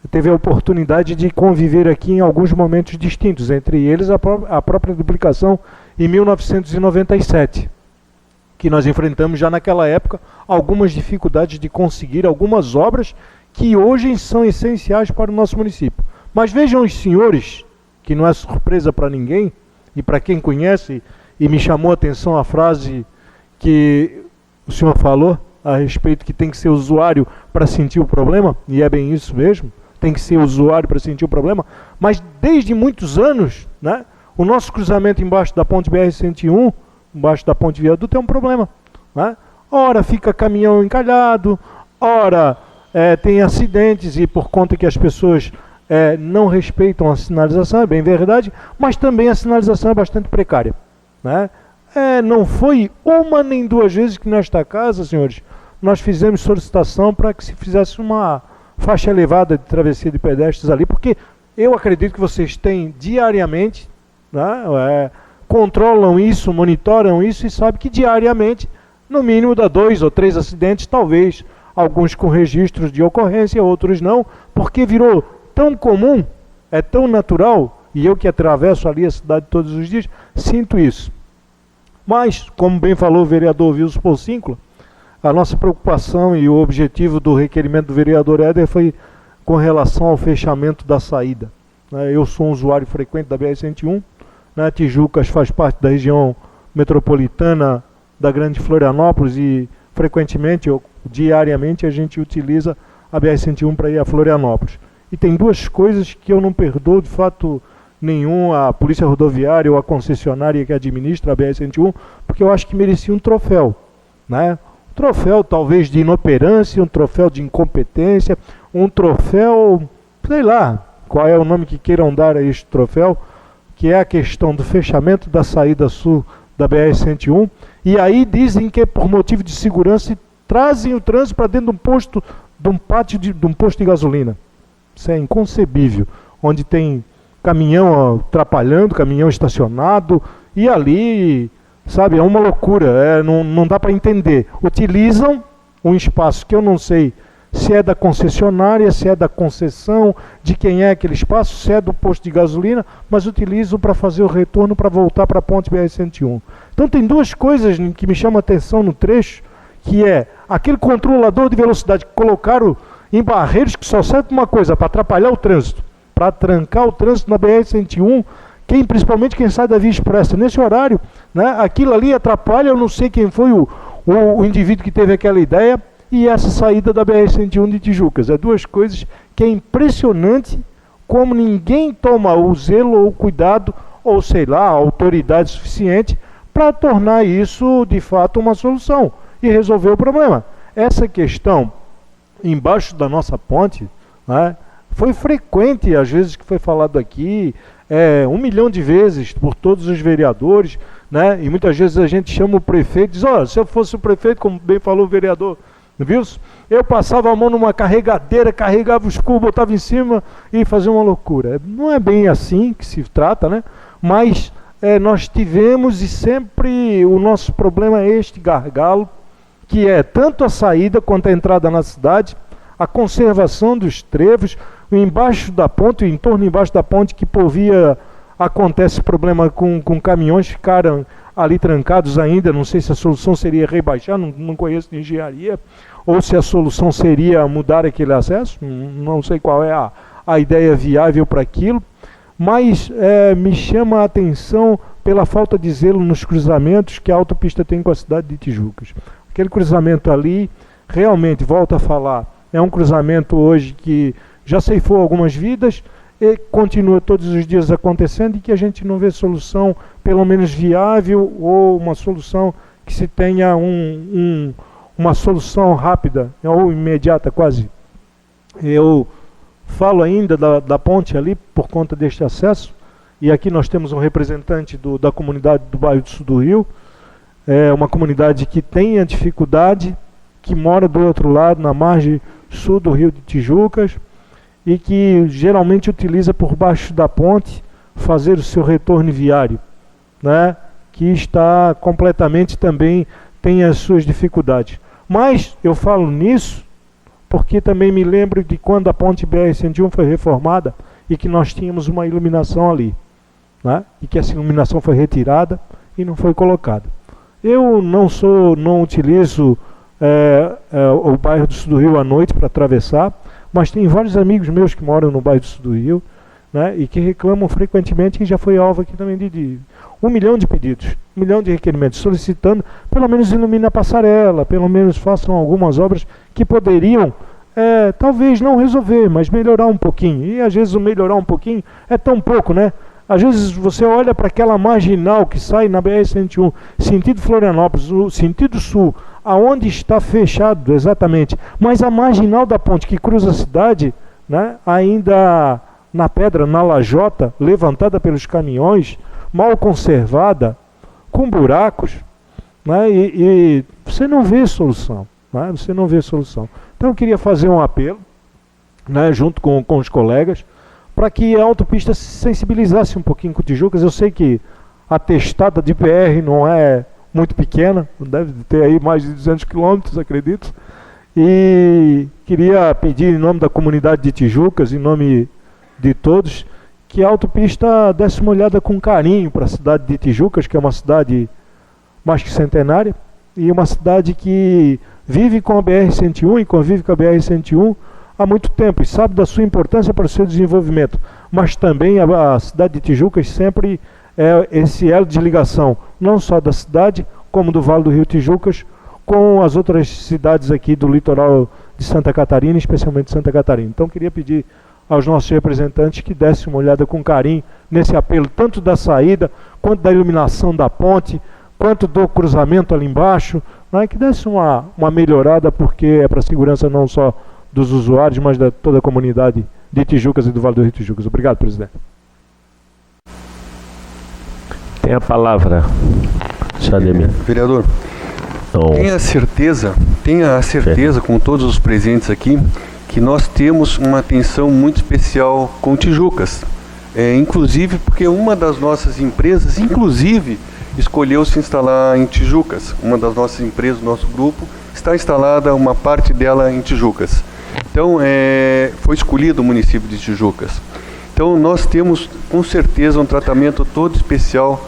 teve a oportunidade de conviver aqui em alguns momentos distintos, entre eles a própria duplicação em 1997, que nós enfrentamos já naquela época algumas dificuldades de conseguir algumas obras que hoje são essenciais para o nosso município. Mas vejam os senhores, que não é surpresa para ninguém, e para quem conhece, e me chamou a atenção a frase que o senhor falou a respeito que tem que ser usuário para sentir o problema, e é bem isso mesmo, tem que ser usuário para sentir o problema, mas desde muitos anos, né, o nosso cruzamento embaixo da ponte BR-101, embaixo da ponte viaduto, é um problema, né? Ora fica caminhão encalhado, ora tem acidentes, e por conta que as pessoas não respeitam a sinalização, é bem verdade, mas também a sinalização é bastante precária, né? Não foi uma nem duas vezes que nesta casa, senhores, nós fizemos solicitação para que se fizesse uma faixa elevada de travessia de pedestres ali, porque eu acredito que vocês têm diariamente, né, controlam isso, monitoram isso e sabem que diariamente, no mínimo, dá 2 ou 3 acidentes, talvez alguns com registros de ocorrência, outros não, porque virou tão comum, é tão natural, e eu que atravesso ali a cidade todos os dias, sinto isso. Mas, como bem falou o vereador Wilson Pocíncula, a nossa preocupação e o objetivo do requerimento do vereador Éder foi com relação ao fechamento da saída. Eu sou um usuário frequente da BR-101, né? Tijucas faz parte da região metropolitana da Grande Florianópolis e frequentemente, diariamente, a gente utiliza a BR-101 para ir a Florianópolis. E tem duas coisas que eu não perdoo de fato nenhum a Polícia Rodoviária ou a concessionária que administra a BR-101, porque eu acho que merecia um troféu, né? Um troféu talvez de inoperância, um troféu de incompetência, um troféu, sei lá, qual é o nome que queiram dar a este troféu, que é a questão do fechamento da saída sul da BR-101, e aí dizem que é por motivo de segurança e trazem o trânsito para dentro de um posto, de um pátio de um posto de gasolina. Isso é inconcebível, onde tem caminhão atrapalhando, caminhão estacionado, e ali, sabe, é uma loucura, não dá para entender. Utilizam um espaço que eu não sei se é da concessionária, se é da concessão, de quem é aquele espaço, se é do posto de gasolina, mas utilizam para fazer o retorno para voltar para a ponte BR-101. Então tem duas coisas que me chamam a atenção no trecho, que é aquele controlador de velocidade que colocaram em barreiros que só serve para uma coisa, para atrapalhar o trânsito, para trancar o trânsito na BR-101, principalmente quem sai da Via Expressa nesse horário, né, aquilo ali atrapalha, eu não sei quem foi o indivíduo que teve aquela ideia, e essa saída da BR-101 de Tijucas. É duas coisas que é impressionante como ninguém toma o zelo ou o cuidado, ou sei lá, a autoridade suficiente para tornar isso de fato uma solução e resolver o problema. Essa questão embaixo da nossa ponte, né, foi frequente, às vezes que foi falado aqui, 1 milhão de vezes por todos os vereadores, né, e muitas vezes a gente chama o prefeito e diz, se eu fosse o prefeito, como bem falou o vereador, viu? Eu passava a mão numa carregadeira, carregava os cubos, botava em cima e fazia uma loucura. Não é bem assim que se trata, né? Mas nós tivemos e sempre o nosso problema é este gargalo, que é tanto a saída quanto a entrada na cidade, a conservação dos trevos, o embaixo da ponte, o entorno embaixo da ponte, que por via acontece problema com caminhões ficaram ali trancados ainda. Não sei se a solução seria rebaixar, não conheço de engenharia, ou se a solução seria mudar aquele acesso, não sei qual é a ideia viável para aquilo, mas me chama a atenção pela falta de zelo nos cruzamentos que a autopista tem com a cidade de Tijucas. Aquele cruzamento ali, realmente, volto a falar, é um cruzamento hoje que já ceifou algumas vidas, e continua todos os dias acontecendo, e que a gente não vê solução, pelo menos viável, ou uma solução que se tenha uma solução rápida, ou imediata quase. Eu falo ainda da ponte ali, por conta deste acesso, e aqui nós temos um representante da comunidade do bairro do Sul do Rio, uma comunidade que tem a dificuldade, que mora do outro lado, na margem sul do Rio de Tijucas, e que geralmente utiliza por baixo da ponte fazer o seu retorno viário, né? Que está completamente também, tem as suas dificuldades. Mas eu falo nisso porque também me lembro de quando a ponte BR-101 foi reformada e que nós tínhamos uma iluminação ali, né? E que essa iluminação foi retirada e não foi colocada. Eu não utilizo o bairro do Sul do Rio à noite para atravessar, mas tem vários amigos meus que moram no bairro do Sul do Rio, né, e que reclamam frequentemente, e já foi alvo aqui também de 1 milhão de pedidos, 1 milhão de requerimentos, solicitando, pelo menos ilumine a passarela, pelo menos façam algumas obras que poderiam, talvez não resolver, mas melhorar um pouquinho. E às vezes o melhorar um pouquinho é tão pouco, né? Às vezes você olha para aquela marginal que sai na BR-101, sentido Florianópolis, o sentido sul, aonde está fechado exatamente, mas a marginal da ponte que cruza a cidade, né, ainda na pedra, na lajota, levantada pelos caminhões, mal conservada, com buracos, né, e você não vê solução, né, você não vê solução. Então eu queria fazer um apelo, né, junto com os colegas, para que a autopista se sensibilizasse um pouquinho com Tijucas. Eu sei que a testada de PR não é muito pequena, deve ter aí mais de 200 quilômetros, acredito, e queria pedir em nome da comunidade de Tijucas, em nome de todos, que a autopista desse uma olhada com carinho para a cidade de Tijucas, que é uma cidade mais que centenária, e uma cidade que vive com a BR-101 e convive com a BR-101 há muito tempo e sabe da sua importância para o seu desenvolvimento, mas também a cidade de Tijucas sempre é esse elo de ligação, não só da cidade, como do Vale do Rio Tijucas, com as outras cidades aqui do litoral de Santa Catarina, especialmente Santa Catarina. Então queria pedir aos nossos representantes que dessem uma olhada com carinho nesse apelo, tanto da saída, quanto da iluminação da ponte, quanto do cruzamento ali embaixo, né, que desse uma melhorada, porque é para a segurança não só dos usuários, mas de toda a comunidade de Tijucas e do Vale do Rio Tijucas. Obrigado, presidente. Tem a palavra, senhor Ademir. Vereador, tenha certeza com todos os presentes aqui, que nós temos uma atenção muito especial com Tijucas. Inclusive porque uma das nossas empresas, escolheu se instalar em Tijucas. Uma das nossas empresas, nosso grupo, está instalada, uma parte dela em Tijucas. Então, foi escolhido o município de Tijucas. Então, nós temos, com certeza, um tratamento todo especial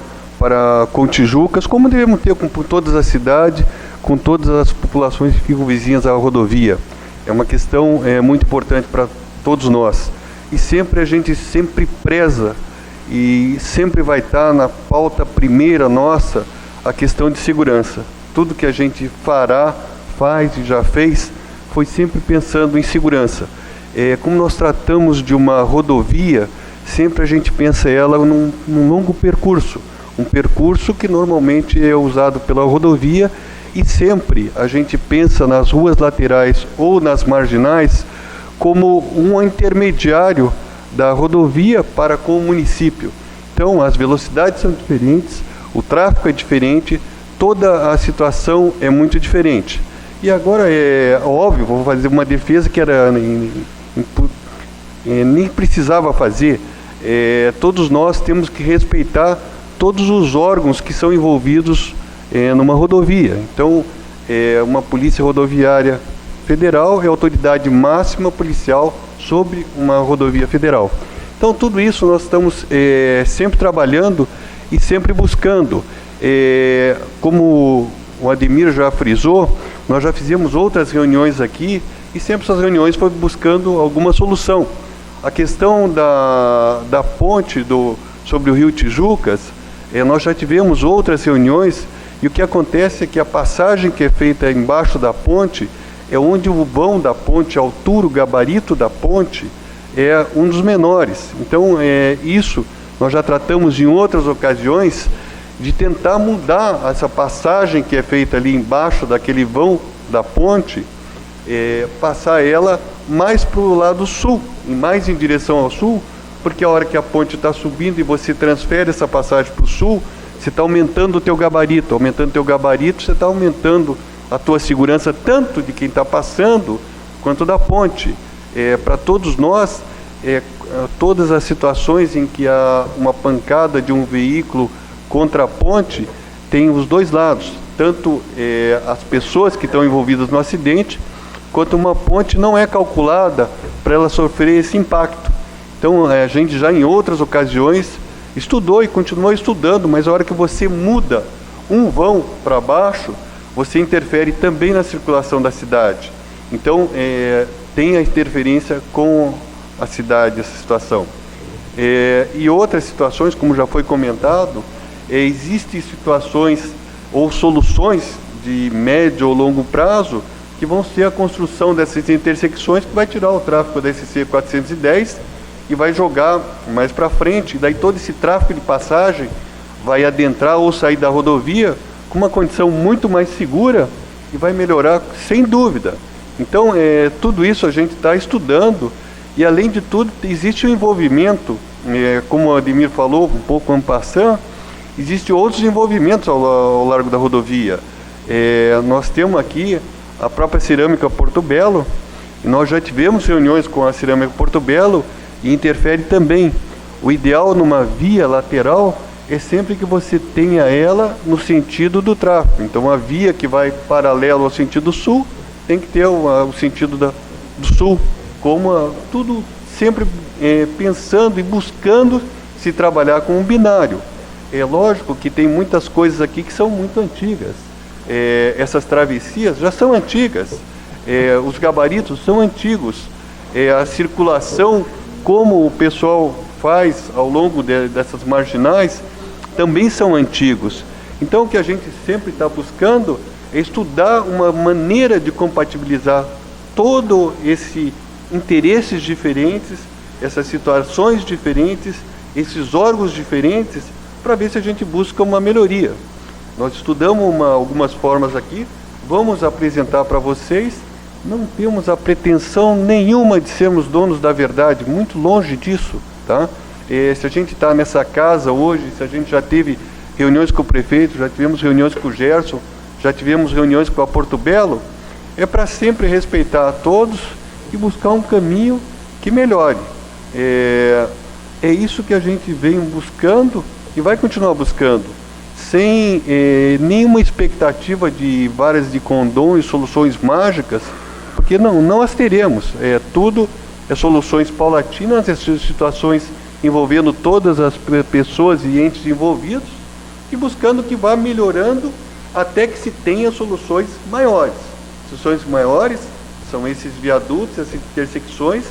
com Tijucas, como devemos ter com todas as cidades, com todas as populações que ficam vizinhas à rodovia. É uma questão muito importante para todos nós. E a gente sempre preza e sempre vai estar na pauta primeira nossa a questão de segurança. Tudo que a gente faz e já fez, foi sempre pensando em segurança. Como nós tratamos de uma rodovia, sempre a gente pensa ela num longo percurso. Um percurso que normalmente é usado pela rodovia, e sempre a gente pensa nas ruas laterais ou nas marginais como um intermediário da rodovia para com o município. Então, as velocidades são diferentes, o tráfego é diferente, toda a situação é muito diferente. E agora é óbvio, vou fazer uma defesa que nem precisava fazer. Todos nós temos que respeitar todos os órgãos que são envolvidos numa rodovia. Então, uma polícia rodoviária federal é a autoridade máxima policial sobre uma rodovia federal. Então, tudo isso nós estamos sempre trabalhando e sempre buscando. Como o Ademir já frisou, nós já fizemos outras reuniões aqui e sempre essas reuniões foi buscando alguma solução. A questão da ponte sobre o Rio Tijucas, nós já tivemos outras reuniões, e o que acontece é que a passagem que é feita embaixo da ponte é onde o vão da ponte, a altura, o gabarito da ponte é um dos menores. Então, isso nós já tratamos em outras ocasiões de tentar mudar essa passagem que é feita ali embaixo daquele vão da ponte, passar ela mais para o lado sul, e mais em direção ao sul, porque a hora que a ponte está subindo e você transfere essa passagem para o sul, você está aumentando o teu gabarito. Aumentando o teu gabarito, você está aumentando a tua segurança, tanto de quem está passando, quanto da ponte. Para todos nós, todas as situações em que há uma pancada de um veículo contra a ponte, tem os dois lados. Tanto as pessoas que estão envolvidas no acidente, quanto uma ponte não é calculada para ela sofrer esse impacto. Então, a gente já em outras ocasiões estudou e continuou estudando, mas a hora que você muda um vão para baixo, você interfere também na circulação da cidade. Então, tem a interferência com a cidade, essa situação. E outras situações, como já foi comentado, existem situações ou soluções de médio ou longo prazo que vão ser a construção dessas intersecções, que vai tirar o tráfego da SC 410 e vai jogar mais para frente. E daí todo esse tráfego de passagem vai adentrar ou sair da rodovia com uma condição muito mais segura e vai melhorar sem dúvida. Então, tudo isso a gente está estudando, e além de tudo existe um envolvimento, como o Ademir falou, um pouco en passant, existem outros envolvimentos ao largo da rodovia. Nós temos aqui a própria Cerâmica Porto Belo, e nós já tivemos reuniões com a Cerâmica Porto Belo, e interfere também. O ideal numa via lateral é sempre que você tenha ela no sentido do tráfego. Então, a via que vai paralelo ao sentido sul tem que ter o sentido do sul, como tudo sempre pensando e buscando se trabalhar com um binário. É lógico que tem muitas coisas aqui que são muito antigas. Essas travessias já são antigas, os gabaritos são antigos, a circulação, como o pessoal faz ao longo dessas marginais, também são antigos. Então, o que a gente sempre está buscando é estudar uma maneira de compatibilizar todo esse interesses diferentes essas situações diferentes, esses órgãos diferentes, para ver se a gente busca uma melhoria. Nós estudamos algumas formas aqui, vamos apresentar para vocês. Não temos a pretensão nenhuma de sermos donos da verdade, muito longe disso, tá? Se a gente está nessa casa hoje, se a gente já teve reuniões com o prefeito, já tivemos reuniões com o Gerson, já tivemos reuniões com a Porto Belo, é para sempre respeitar a todos e buscar um caminho que melhore. É isso que a gente vem buscando e vai continuar buscando, sem nenhuma expectativa de varas de condom e soluções mágicas, porque não as teremos. Tudo é soluções paulatinas, situações envolvendo todas as pessoas e entes envolvidos e buscando que vá melhorando até que se tenha soluções maiores. Soluções maiores são esses viadutos, essas intersecções,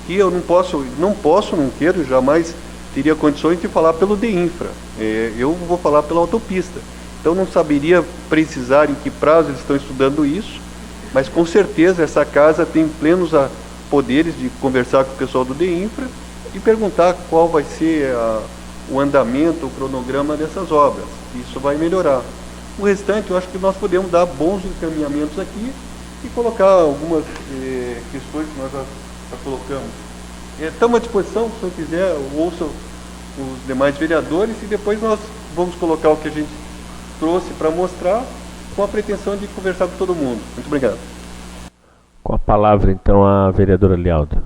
que eu não quero, jamais teria condições de falar pelo DEINFRA. Eu vou falar pela autopista. Então não saberia precisar em que prazo eles estão estudando isso, mas com certeza essa casa tem plenos poderes de conversar com o pessoal do DEINFRA e perguntar qual vai ser o andamento, o cronograma dessas obras. Isso vai melhorar. O restante, eu acho que nós podemos dar bons encaminhamentos aqui e colocar algumas questões que nós já colocamos. Estamos à disposição, se eu quiser, ouça os demais vereadores e depois nós vamos colocar o que a gente trouxe para mostrar com a pretensão de conversar com todo mundo. Muito obrigado. Com a palavra, então, a vereadora Lialda.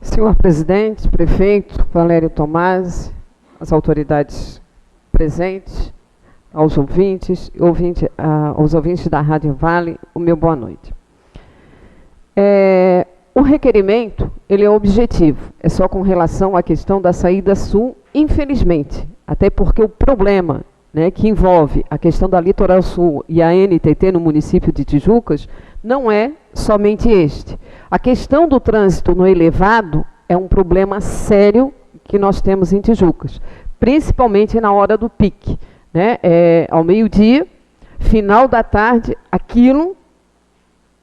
Senhor presidente, prefeito Valério Tomasi, as autoridades presentes, aos ouvintes da Rádio Vale, o meu boa noite. O requerimento, ele é objetivo, é só com relação à questão da saída sul, infelizmente, até porque o problema, né, que envolve a questão da Litoral Sul e a NTT no município de Tijucas, não é somente este. A questão do trânsito no elevado é um problema sério que nós temos em Tijucas, principalmente na hora do pique, né? Ao meio-dia, final da tarde, aquilo,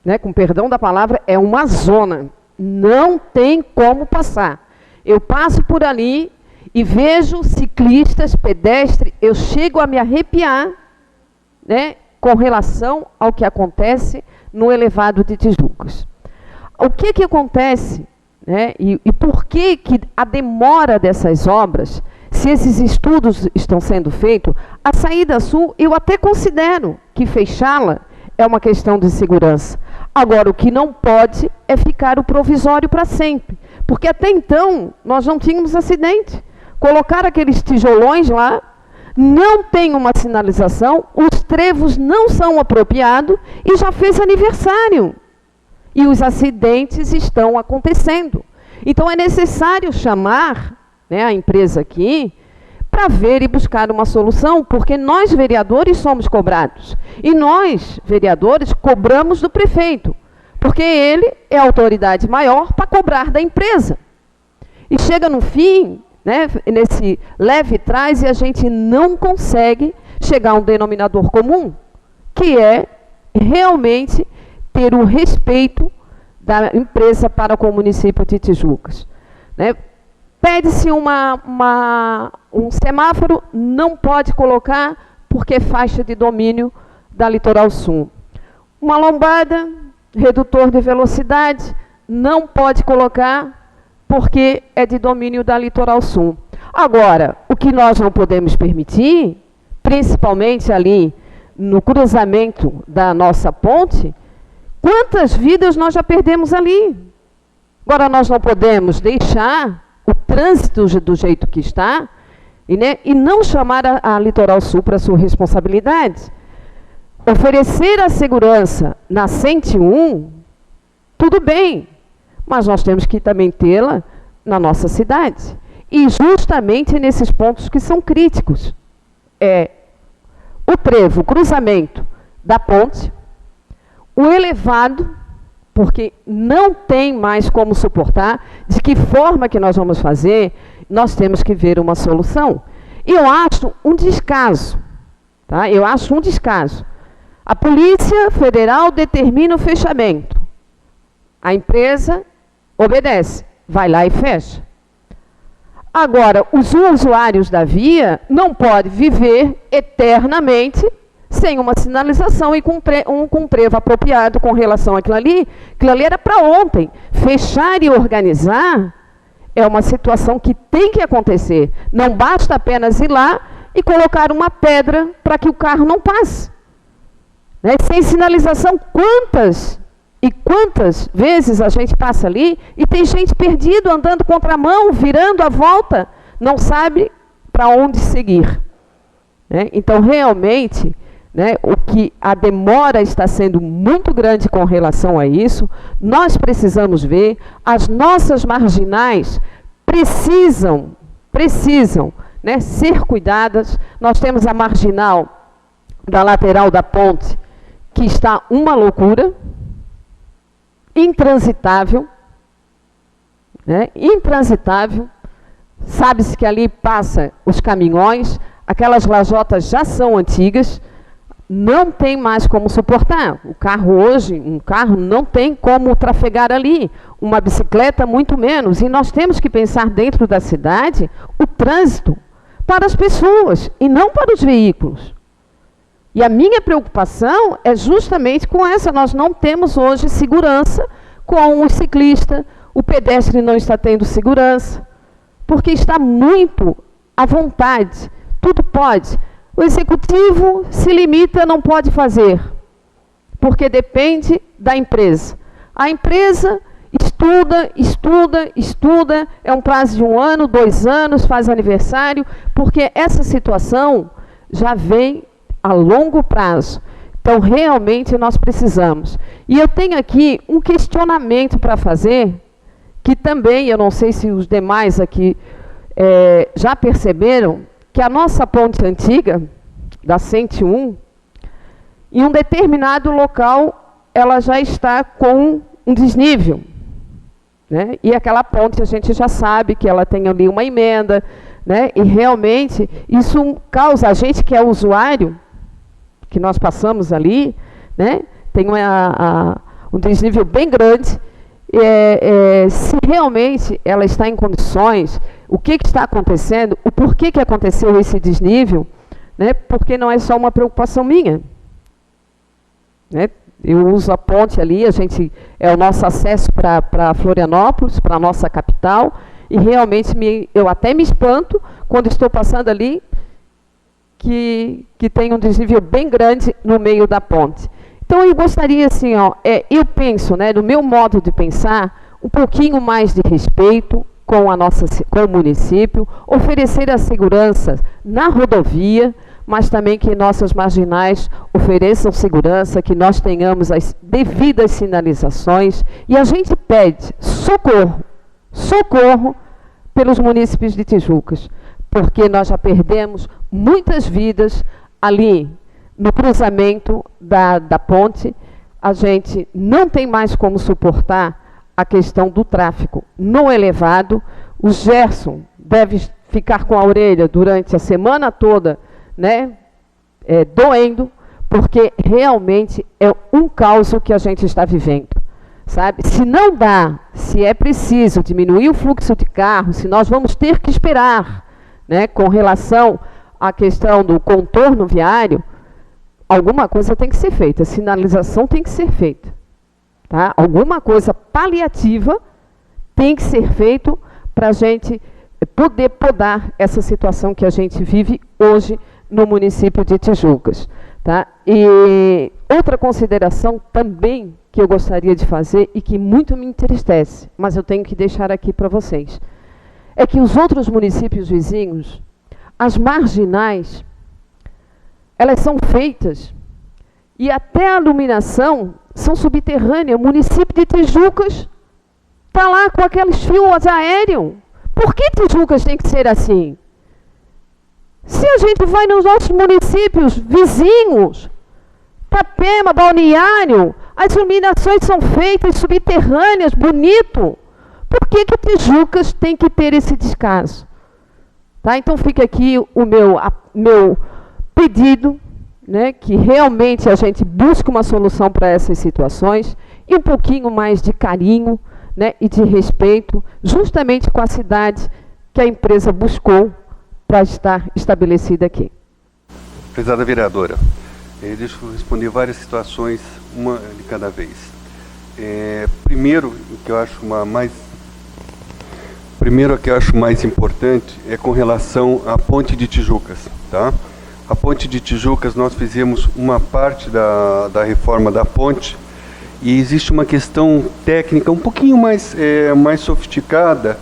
né, com perdão da palavra, é uma zona. Não tem como passar. Eu passo por ali e vejo ciclistas, pedestres, eu chego a me arrepiar, né, com relação ao que acontece no elevado de Tijucas. O que acontece, né, e por que a demora dessas obras, se esses estudos estão sendo feitos, a saída sul, eu até considero que fechá-la é uma questão de segurança. Agora, o que não pode é ficar o provisório para sempre, porque até então nós não tínhamos acidente. Colocar aqueles tijolões lá, não tem uma sinalização, os trevos não são apropriados e já fez aniversário. E os acidentes estão acontecendo. Então é necessário chamar, né, a empresa aqui para ver e buscar uma solução, porque nós, vereadores, somos cobrados. E nós, vereadores, cobramos do prefeito, porque ele é a autoridade maior para cobrar da empresa. E chega no fim, né, nesse leve trás, e a gente não consegue chegar a um denominador comum, que é realmente ter o respeito da empresa para com o município de Tijucas. Né? Pede-se um semáforo, não pode colocar, porque é faixa de domínio da Litoral Sul. Uma lombada, redutor de velocidade, não pode colocar, porque é de domínio da Litoral Sul. Agora, o que nós não podemos permitir, principalmente ali no cruzamento da nossa ponte, quantas vidas nós já perdemos ali? Agora, nós não podemos deixar o trânsito do jeito que está e não chamar a Litoral Sul para sua responsabilidade. Oferecer a segurança na 101, tudo bem, mas nós temos que também tê-la na nossa cidade. E justamente nesses pontos que são críticos. O trevo, o cruzamento da ponte, o elevado, porque não tem mais como suportar, de que forma que nós vamos fazer, nós temos que ver uma solução. E eu acho um descaso, tá? Eu acho um descaso. A Polícia Federal determina o fechamento. A empresa obedece, vai lá e fecha. Agora, os usuários da via não podem viver eternamente sem uma sinalização e com um trevo apropriado com relação àquilo ali. Aquilo ali era para ontem. Fechar e organizar é uma situação que tem que acontecer. Não basta apenas ir lá e colocar uma pedra para que o carro não passe. Né? Sem sinalização, quantas e quantas vezes a gente passa ali e tem gente perdido, andando contramão, virando a volta, não sabe para onde seguir. Né? Então, realmente, né, a demora está sendo muito grande com relação a isso. Nós precisamos ver, as nossas marginais precisam, né, ser cuidadas. Nós temos a marginal da lateral da ponte, que está uma loucura, intransitável, né, intransitável. Sabe-se que ali passa os caminhões, aquelas lajotas já são antigas, não tem mais como suportar. O carro hoje, um carro não tem como trafegar ali, uma bicicleta muito menos. E nós temos que pensar dentro da cidade o trânsito para as pessoas e não para os veículos. E a minha preocupação é justamente com essa. Nós não temos hoje segurança com o ciclista, o pedestre não está tendo segurança, porque está muito à vontade, tudo pode. O executivo se limita, não pode fazer, porque depende da empresa. A empresa estuda, é um prazo de 1 ano, 2 anos, faz aniversário, porque essa situação já vem a longo prazo. Então, realmente, nós precisamos. E eu tenho aqui um questionamento para fazer, que também, eu não sei se os demais aqui já perceberam, que a nossa ponte antiga, da 101, em um determinado local, ela já está com um desnível. Né? E aquela ponte, a gente já sabe que ela tem ali uma emenda, né? E realmente, isso causa, a gente que é usuário, que nós passamos ali, né? Tem um desnível bem grande. Se realmente ela está em condições, o que está acontecendo, o porquê que aconteceu esse desnível, né? Porque não é só uma preocupação minha. Né? Eu uso a ponte ali, é o nosso acesso para Florianópolis, para a nossa capital, e realmente eu até me espanto quando estou passando ali, que tem um desnível bem grande no meio da ponte. Então, eu gostaria, assim, eu penso, né, no meu modo de pensar, um pouquinho mais de respeito com o município, oferecer a segurança na rodovia, mas também que nossas marginais ofereçam segurança, que nós tenhamos as devidas sinalizações, e a gente pede socorro pelos munícipes de Tijucas, porque nós já perdemos muitas vidas ali no cruzamento da ponte. A gente não tem mais como suportar a questão do tráfego no elevado. O Gerson deve ficar com a orelha durante a semana toda, né, doendo, porque realmente é um caos que a gente está vivendo. Sabe? Se não dá, se é preciso diminuir o fluxo de carros, se nós vamos ter que esperar, né, com relação à questão do contorno viário, alguma coisa tem que ser feita, a sinalização tem que ser feita. Tá? Alguma coisa paliativa tem que ser feito para a gente poder podar essa situação que a gente vive hoje no município de Tijucas. Tá? E outra consideração também que eu gostaria de fazer e que muito me entristece, mas eu tenho que deixar aqui para vocês, é que os outros municípios vizinhos, as marginais, elas são feitas e até a iluminação são subterrâneas. O município de Tijucas está lá com aqueles fios aéreos. Por que Tijucas tem que ser assim? Se a gente vai nos nossos municípios vizinhos, Itapema, Balneário, as iluminações são feitas subterrâneas, bonito. Por que Tijucas tem que ter esse descaso? Tá? Então fica aqui o meu pedido, né, que realmente a gente busque uma solução para essas situações e um pouquinho mais de carinho, né, e de respeito, justamente com a cidade que a empresa buscou para estar estabelecida aqui. Prezada vereadora, deixa eu responder várias situações, uma de cada vez. Primeiro, o que eu acho mais importante é com relação à Ponte de Tijucas, tá? A Ponte de Tijucas, nós fizemos uma parte da reforma da ponte e existe uma questão técnica um pouquinho mais sofisticada,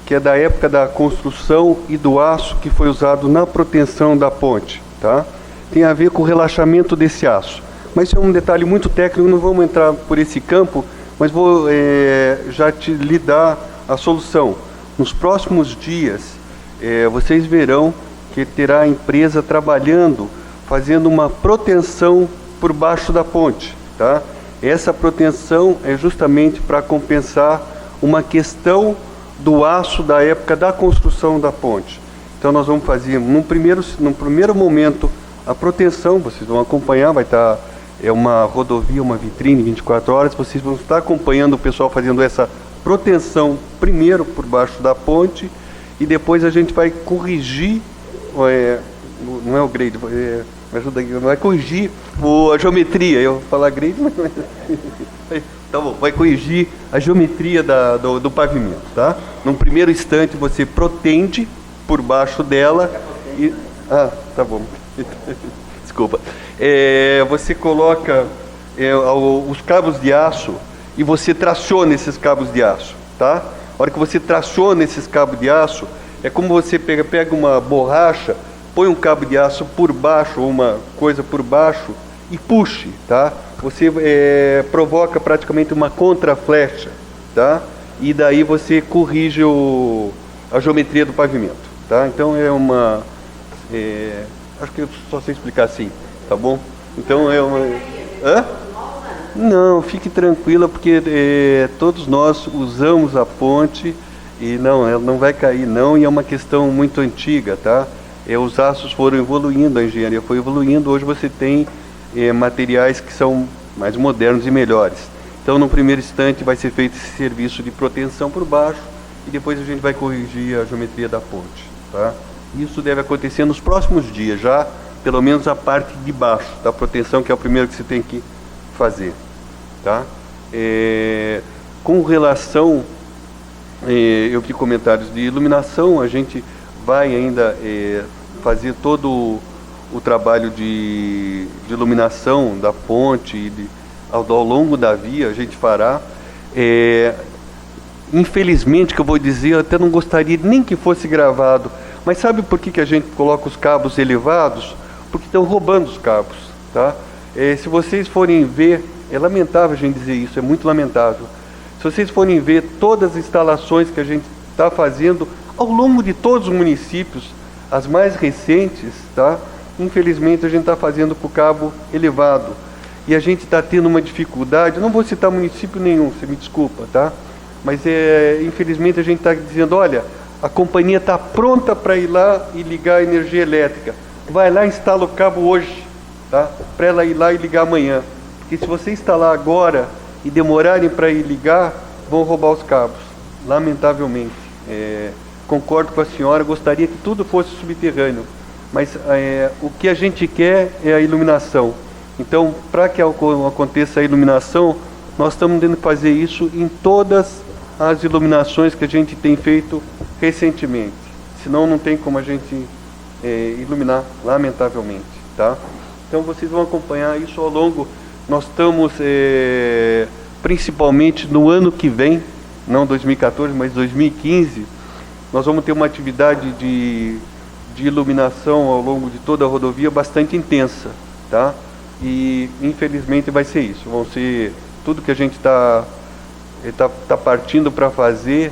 que é da época da construção e do aço que foi usado na proteção da ponte, tá? Tem a ver com o relaxamento desse aço. Mas isso é um detalhe muito técnico, não vamos entrar por esse campo, mas vou já lhe dar a solução. Nos próximos dias, vocês verão que terá a empresa trabalhando, fazendo uma proteção por baixo da ponte, tá? Essa proteção é justamente para compensar uma questão do aço da época da construção da ponte. Então nós vamos fazer, num primeiro momento, a proteção, vocês vão acompanhar, vai estar, uma rodovia, uma vitrine 24 horas, vocês vão estar acompanhando o pessoal fazendo essa proteção primeiro por baixo da ponte e depois a gente vai corrigir, não é o grade, me ajuda aqui, vai corrigir a geometria, eu vou falar grade, mas tá bom, vai corrigir a geometria do pavimento, tá? Num primeiro instante você protende por baixo dela e... tá bom, desculpa. Você coloca os cabos de aço e você traciona esses cabos de aço, tá? A hora que você traciona esses cabos de aço, é como você pega uma borracha, põe um cabo de aço por baixo, ou uma coisa por baixo, e puxe, tá? Você provoca praticamente uma contraflecha, tá? E daí você corrige a geometria do pavimento, tá? Então acho que eu só sei explicar assim, tá bom? Então Não, fique tranquila, porque todos nós usamos a ponte e ela não vai cair não, e é uma questão muito antiga, tá? Os aços foram evoluindo, a engenharia foi evoluindo, hoje você tem materiais que são mais modernos e melhores. Então, no primeiro instante, vai ser feito esse serviço de proteção por baixo e depois a gente vai corrigir a geometria da ponte, tá? Isso deve acontecer nos próximos dias, já pelo menos a parte de baixo da proteção, que é o primeiro que você tem que fazer, tá? Com relação, eu vi comentários de iluminação, a gente vai ainda fazer todo o trabalho de iluminação da ponte e ao longo da via, a gente fará. Infelizmente, que eu vou dizer, eu até não gostaria nem que fosse gravado, mas sabe por que a gente coloca os cabos elevados? Porque estão roubando os cabos, tá? Se vocês forem ver, é lamentável a gente dizer isso, é muito lamentável. Se vocês forem ver todas as instalações que a gente está fazendo ao longo de todos os municípios, as mais recentes, tá? Infelizmente a gente está fazendo com o cabo elevado. E a gente está tendo uma dificuldade, não vou citar município nenhum, você me desculpa, tá? Mas infelizmente a gente está dizendo, olha, a companhia está pronta para ir lá e ligar a energia elétrica. Vai lá e instala o cabo hoje, tá? Para ela ir lá e ligar amanhã. Porque se você instalar agora e demorarem para ir ligar, vão roubar os cabos, lamentavelmente. Concordo com a senhora, gostaria que tudo fosse subterrâneo, mas o que a gente quer é a iluminação. Então, para que aconteça a iluminação, nós estamos tentando fazer isso em todas as iluminações que a gente tem feito recentemente. Senão não tem como a gente iluminar, lamentavelmente, tá? Então vocês vão acompanhar isso ao longo. Nós estamos principalmente no ano que vem, não 2014, mas 2015, nós vamos ter uma atividade de iluminação ao longo de toda a rodovia bastante intensa, tá? E infelizmente vai ser isso, vão ser tudo que a gente está partindo para fazer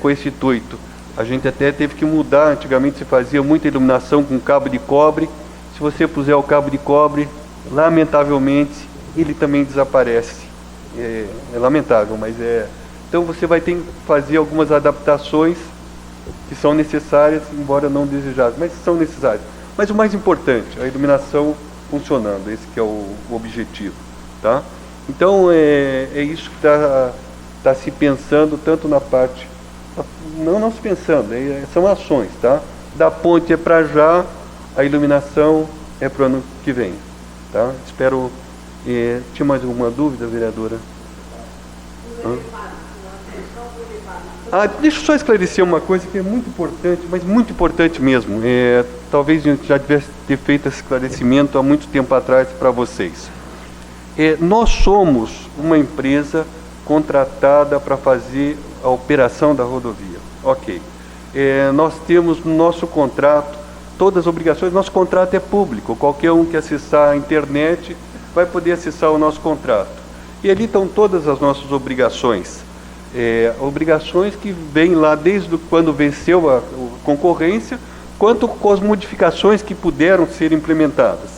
com esse intuito. A gente até teve que mudar, antigamente se fazia muita iluminação com cabo de cobre. Se você puser o cabo de cobre, lamentavelmente ele também desaparece. É lamentável, mas então você vai ter que fazer algumas adaptações que são necessárias, embora não desejadas, mas são necessárias. Mas o mais importante, a iluminação funcionando, esse que é o objetivo, tá? Então é isso que está está se pensando tanto na parte, não se pensando, são ações, tá? Da ponte é para já, a iluminação é para o ano que vem, tá? Espero. Tinha mais alguma dúvida, vereadora? Deixa eu só esclarecer uma coisa que é muito importante, mas muito importante mesmo. Talvez a gente já tivesse ter feito esse esclarecimento há muito tempo atrás para vocês. Nós somos uma empresa contratada para fazer a operação da rodovia. Ok. Nós temos no nosso contrato todas as obrigações. Nosso contrato é público. Qualquer um que acessar a internet vai poder acessar o nosso contrato. E ali estão todas as nossas obrigações. Obrigações que vêm lá desde quando venceu a concorrência, quanto com as modificações que puderam ser implementadas.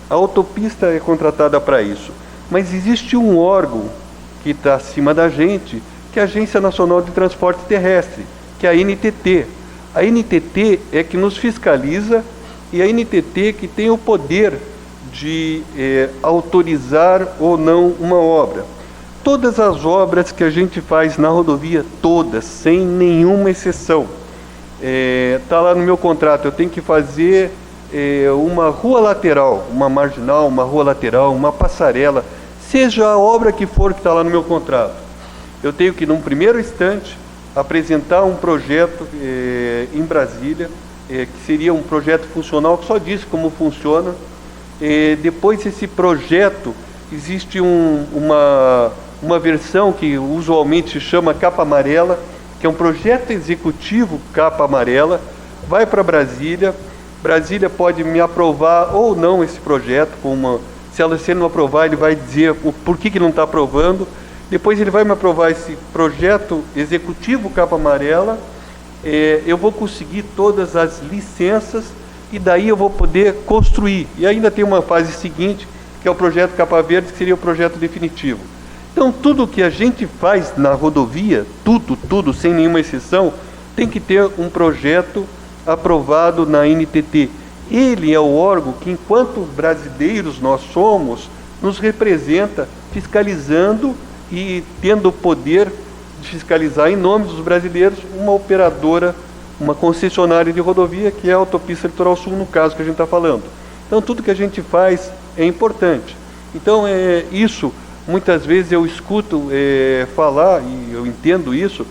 A autopista é contratada para isso, mas existe um órgão que está acima da gente, que é a Agência Nacional de Transporte Terrestre, que é a NTT. A NTT é que nos fiscaliza e a NTT que tem o poder de autorizar ou não uma obra. Todas as obras que a gente faz na rodovia, todas, sem nenhuma exceção, está lá no meu contrato. Eu tenho que fazer uma rua lateral, uma marginal, uma rua lateral, uma passarela, seja a obra que for que está lá no meu contrato. Eu tenho que, num primeiro instante, apresentar um projeto em Brasília, que seria um projeto funcional, que só diz como funciona. Depois, esse projeto, existe uma versão que usualmente se chama capa amarela, que é um projeto executivo capa amarela, vai para Brasília. Brasília pode me aprovar ou não esse projeto. Se ela não aprovar, ele vai dizer por que não está aprovando. Depois ele vai me aprovar esse projeto executivo capa amarela. Eu vou conseguir todas as licenças e daí eu vou poder construir. E ainda tem uma fase seguinte, que é o projeto capa verde, que seria o projeto definitivo. Então, tudo que a gente faz na rodovia, tudo, sem nenhuma exceção, tem que ter um projeto aprovado na NTT. Ele é o órgão que, enquanto brasileiros nós somos, nos representa fiscalizando e tendo o poder de fiscalizar em nome dos brasileiros uma operadora, uma concessionária de rodovia, que é a Autopista Litoral Sul, no caso que a gente está falando. Então, tudo que a gente faz é importante. Então, isso... Muitas vezes eu escuto falar, e eu entendo isso,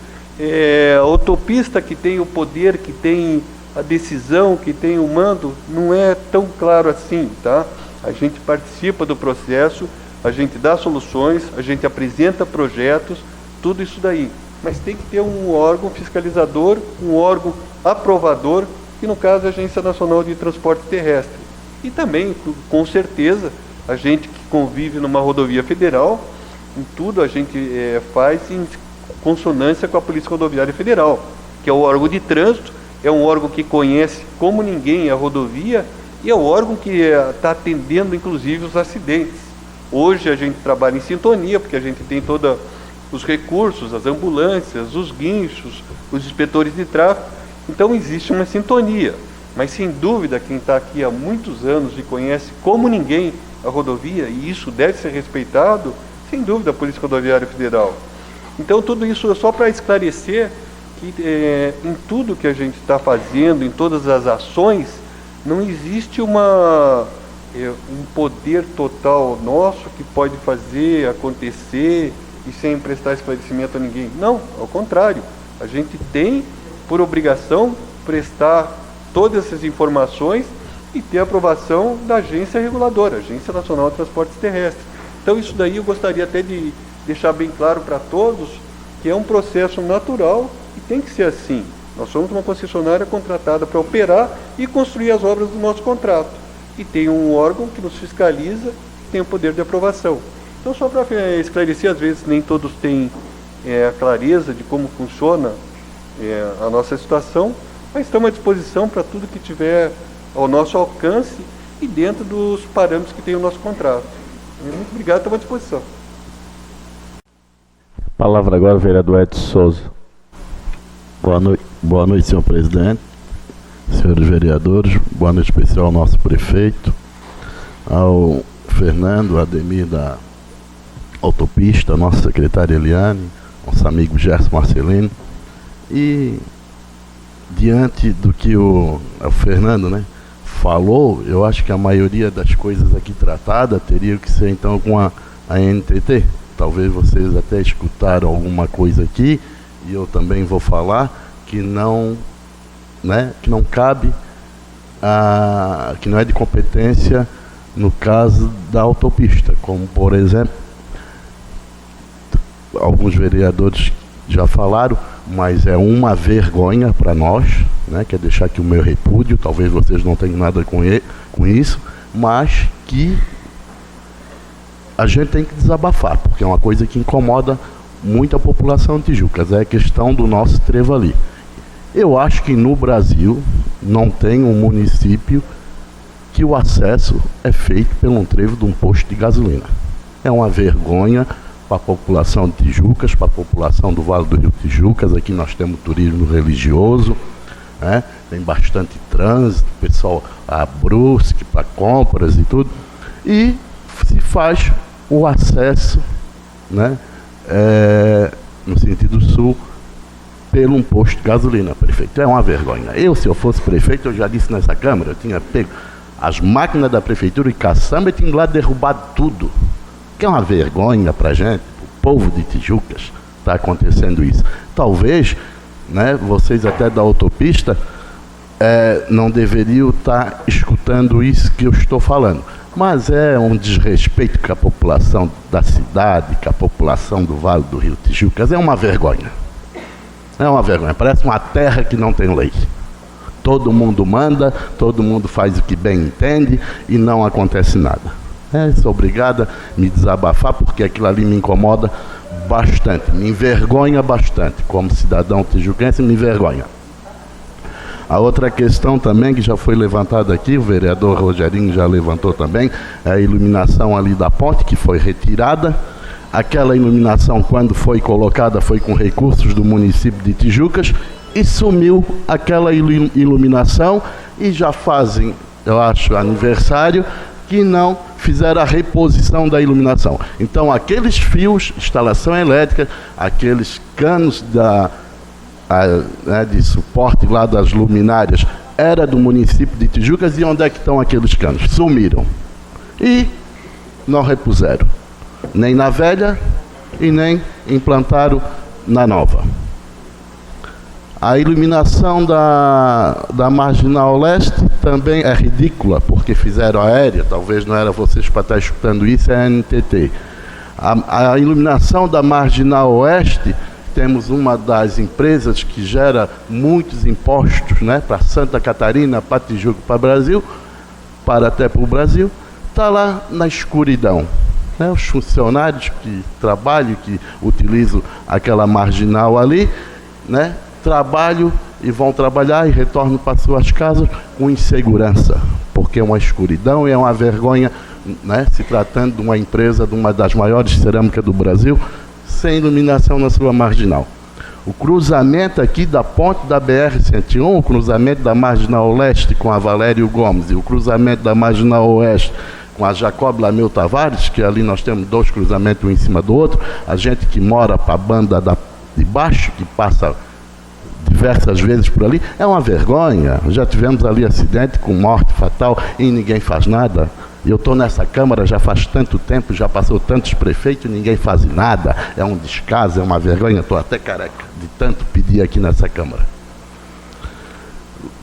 a autopista que tem o poder, que tem a decisão, que tem o mando, não é tão claro assim, tá? A gente participa do processo, a gente dá soluções, a gente apresenta projetos, tudo isso daí. Mas tem que ter um órgão fiscalizador, um órgão aprovador, que no caso é a Agência Nacional de Transporte Terrestre. E também, com certeza, a gente que convive numa rodovia federal, em tudo a gente faz em consonância com a Polícia Rodoviária Federal, que é o órgão de trânsito, é um órgão que conhece como ninguém a rodovia e é o órgão que está atendendo inclusive os acidentes. Hoje a gente trabalha em sintonia, porque a gente tem todos os recursos, as ambulâncias, os guinchos, os inspetores de tráfego, então existe uma sintonia. Mas sem dúvida quem está aqui há muitos anos e conhece como ninguém a rodovia, e isso deve ser respeitado, sem dúvida, a Polícia Rodoviária Federal. Então, tudo isso é só para esclarecer que em tudo que a gente está fazendo, em todas as ações, não existe um poder total nosso que pode fazer acontecer e sem prestar esclarecimento a ninguém. Não, ao contrário. A gente tem, por obrigação, prestar todas essas informações e ter a aprovação da agência reguladora, Agência Nacional de Transportes Terrestres. Então isso daí eu gostaria até de deixar bem claro para todos que é um processo natural e tem que ser assim. Nós somos uma concessionária contratada para operar e construir as obras do nosso contrato. E tem um órgão que nos fiscaliza, que tem o poder de aprovação. Então só para esclarecer, às vezes nem todos têm a clareza de como funciona a nossa situação, mas estamos à disposição para tudo que tiver ao nosso alcance e dentro dos parâmetros que tem o nosso contrato. Muito obrigado, estamos à disposição. Palavra agora, vereador Edson Souza. Boa noite, senhor presidente, senhores vereadores, boa noite especial ao nosso prefeito, ao Fernando, Ademir da autopista, nossa secretária Eliane, nosso amigo Gerson Marcelino. E diante do que o Fernando, né, falou, eu acho que a maioria das coisas aqui tratadas teria que ser então com a ANTT. Talvez vocês até escutaram alguma coisa aqui, e eu também vou falar que não, né, que não cabe, que não é de competência no caso da autopista, como por exemplo, alguns vereadores já falaram, mas é uma vergonha para nós, né? Quer deixar aqui o meu repúdio, talvez vocês não tenham nada com isso, mas que a gente tem que desabafar, porque é uma coisa que incomoda muito a população de Tijucas, é a questão do nosso trevo ali. Eu acho que no Brasil não tem um município que o acesso é feito pelo trevo de um posto de gasolina. É uma vergonha para a população de Tijucas, para a população do Vale do Rio Tijucas. Aqui nós temos turismo religioso, né? Tem bastante trânsito, pessoal a Brusque para compras e tudo, e se faz o acesso, né, no sentido sul, pelo um posto de gasolina, prefeito. É uma vergonha. Se eu fosse prefeito, eu já disse nessa Câmara, eu tinha pego as máquinas da prefeitura e caçamba e tinha lá derrubado tudo. Que é uma vergonha para a gente, o povo de Tijucas, está acontecendo isso. Talvez, né, vocês até da autopista não deveriam estar escutando isso que eu estou falando, mas é um desrespeito com a população da cidade, com a população do Vale do Rio Tijucas. É uma vergonha. É uma vergonha. Parece uma terra que não tem lei. Todo mundo manda, todo mundo faz o que bem entende e não acontece nada. Sou obrigada a me desabafar, porque aquilo ali me incomoda bastante, me envergonha bastante. Como cidadão tijuquense, me envergonha. A outra questão também que já foi levantada aqui, o vereador Rogerinho já levantou também, é a iluminação ali da ponte, que foi retirada. Aquela iluminação, quando foi colocada, foi com recursos do município de Tijucas, e sumiu aquela iluminação, e já fazem, eu acho, aniversário, que não fizeram a reposição da iluminação. Então, aqueles fios, instalação elétrica, aqueles canos de suporte lá das luminárias, era do município de Tijucas, e onde é que estão aqueles canos? Sumiram. E não repuseram. Nem na velha e nem implantaram na nova. A iluminação da Marginal Leste também é ridícula, porque fizeram aérea, talvez não era vocês para estar escutando isso, é a NTT. A iluminação da Marginal Oeste, temos uma das empresas que gera muitos impostos, né, para Santa Catarina, para Tijuca, para o Brasil, até para o Brasil, está lá na escuridão. Né, os funcionários que trabalham, que utilizam aquela marginal ali, né, trabalham e vão trabalhar e retornam para suas casas com insegurança, porque é uma escuridão e é uma vergonha, né, se tratando de uma empresa, de uma das maiores cerâmicas do Brasil, sem iluminação na sua marginal. O cruzamento aqui da ponte da BR-101, o cruzamento da Marginal Leste com a Valério Gomes e o cruzamento da Marginal Oeste com a Jacob Lameu Tavares, que ali nós temos 2 cruzamentos um em cima do outro, a gente que mora para a banda de baixo, que passa diversas vezes por ali, é uma vergonha. Já tivemos ali acidente com morte fatal e ninguém faz nada. Eu estou nessa Câmara já faz tanto tempo, já passou tantos prefeitos e ninguém faz nada. É um descaso, é uma vergonha, estou até careca de tanto pedir aqui nessa Câmara.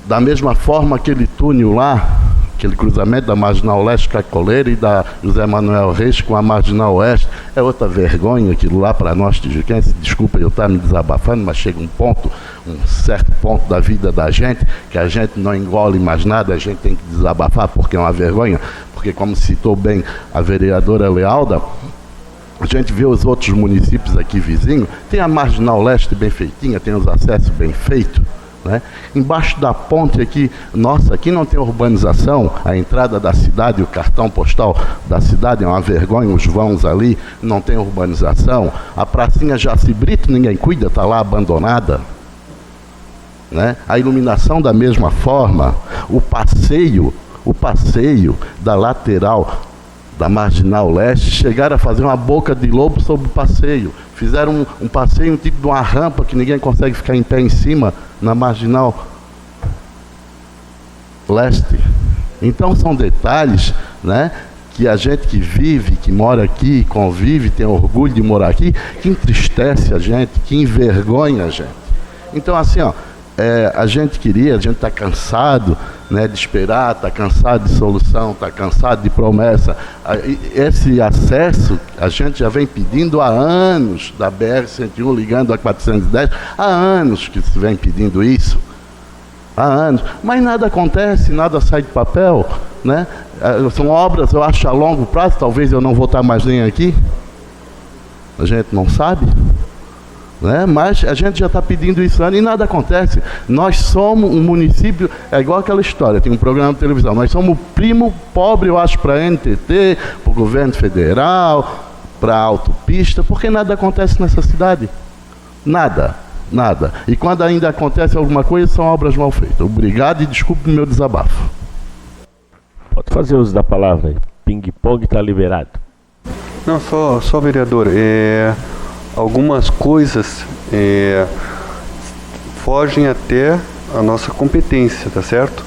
Da mesma forma, aquele túnel lá, aquele cruzamento da Marginal Leste Cacoleira e da José Manuel Reis com a Marginal Oeste, é outra vergonha aquilo lá para nós tijuquenses. Desculpa eu estar me desabafando, mas chega um certo ponto da vida da gente, que a gente não engole mais nada, a gente tem que desabafar, porque é uma vergonha, porque como citou bem a vereadora Lealda, a gente vê os outros municípios aqui vizinhos, tem a Marginal Leste bem feitinha, tem os acessos bem feitos, né? Embaixo da ponte aqui, nossa, aqui não tem urbanização, a entrada da cidade, o cartão postal da cidade é uma vergonha, os vãos ali, não tem urbanização, a pracinha Jaci Brito ninguém cuida, está lá abandonada, né? A iluminação da mesma forma, o passeio da lateral da Marginal Leste, chegaram a fazer uma boca de lobo sobre o passeio. Fizeram um passeio, um tipo de uma rampa que ninguém consegue ficar em pé em cima, na Marginal Leste. Então são detalhes, né, que a gente que vive, que mora aqui, convive, tem orgulho de morar aqui, que entristece a gente, que envergonha a gente. Então assim, ó, a gente está cansado, né, de esperar, está cansado de solução, está cansado de promessa. Esse acesso a gente já vem pedindo há anos, da BR-101 ligando a 410, há anos que se vem pedindo isso, há anos, mas nada acontece, nada sai de papel, né? São obras, eu acho, a longo prazo, talvez eu não vou estar mais nem aqui, a gente não sabe, né? Mas a gente já está pedindo isso e nada acontece. Nós somos um município, é igual aquela história, tem um programa de televisão, nós somos o primo pobre, eu acho, para a NTT, para o governo federal, para a autopista, porque nada acontece nessa cidade. Nada. E quando ainda acontece alguma coisa, são obras mal feitas. Obrigado e desculpe o meu desabafo. Pode fazer uso da palavra aí. Ping-pong está liberado. Não, só vereador, algumas coisas fogem até a nossa competência, tá certo?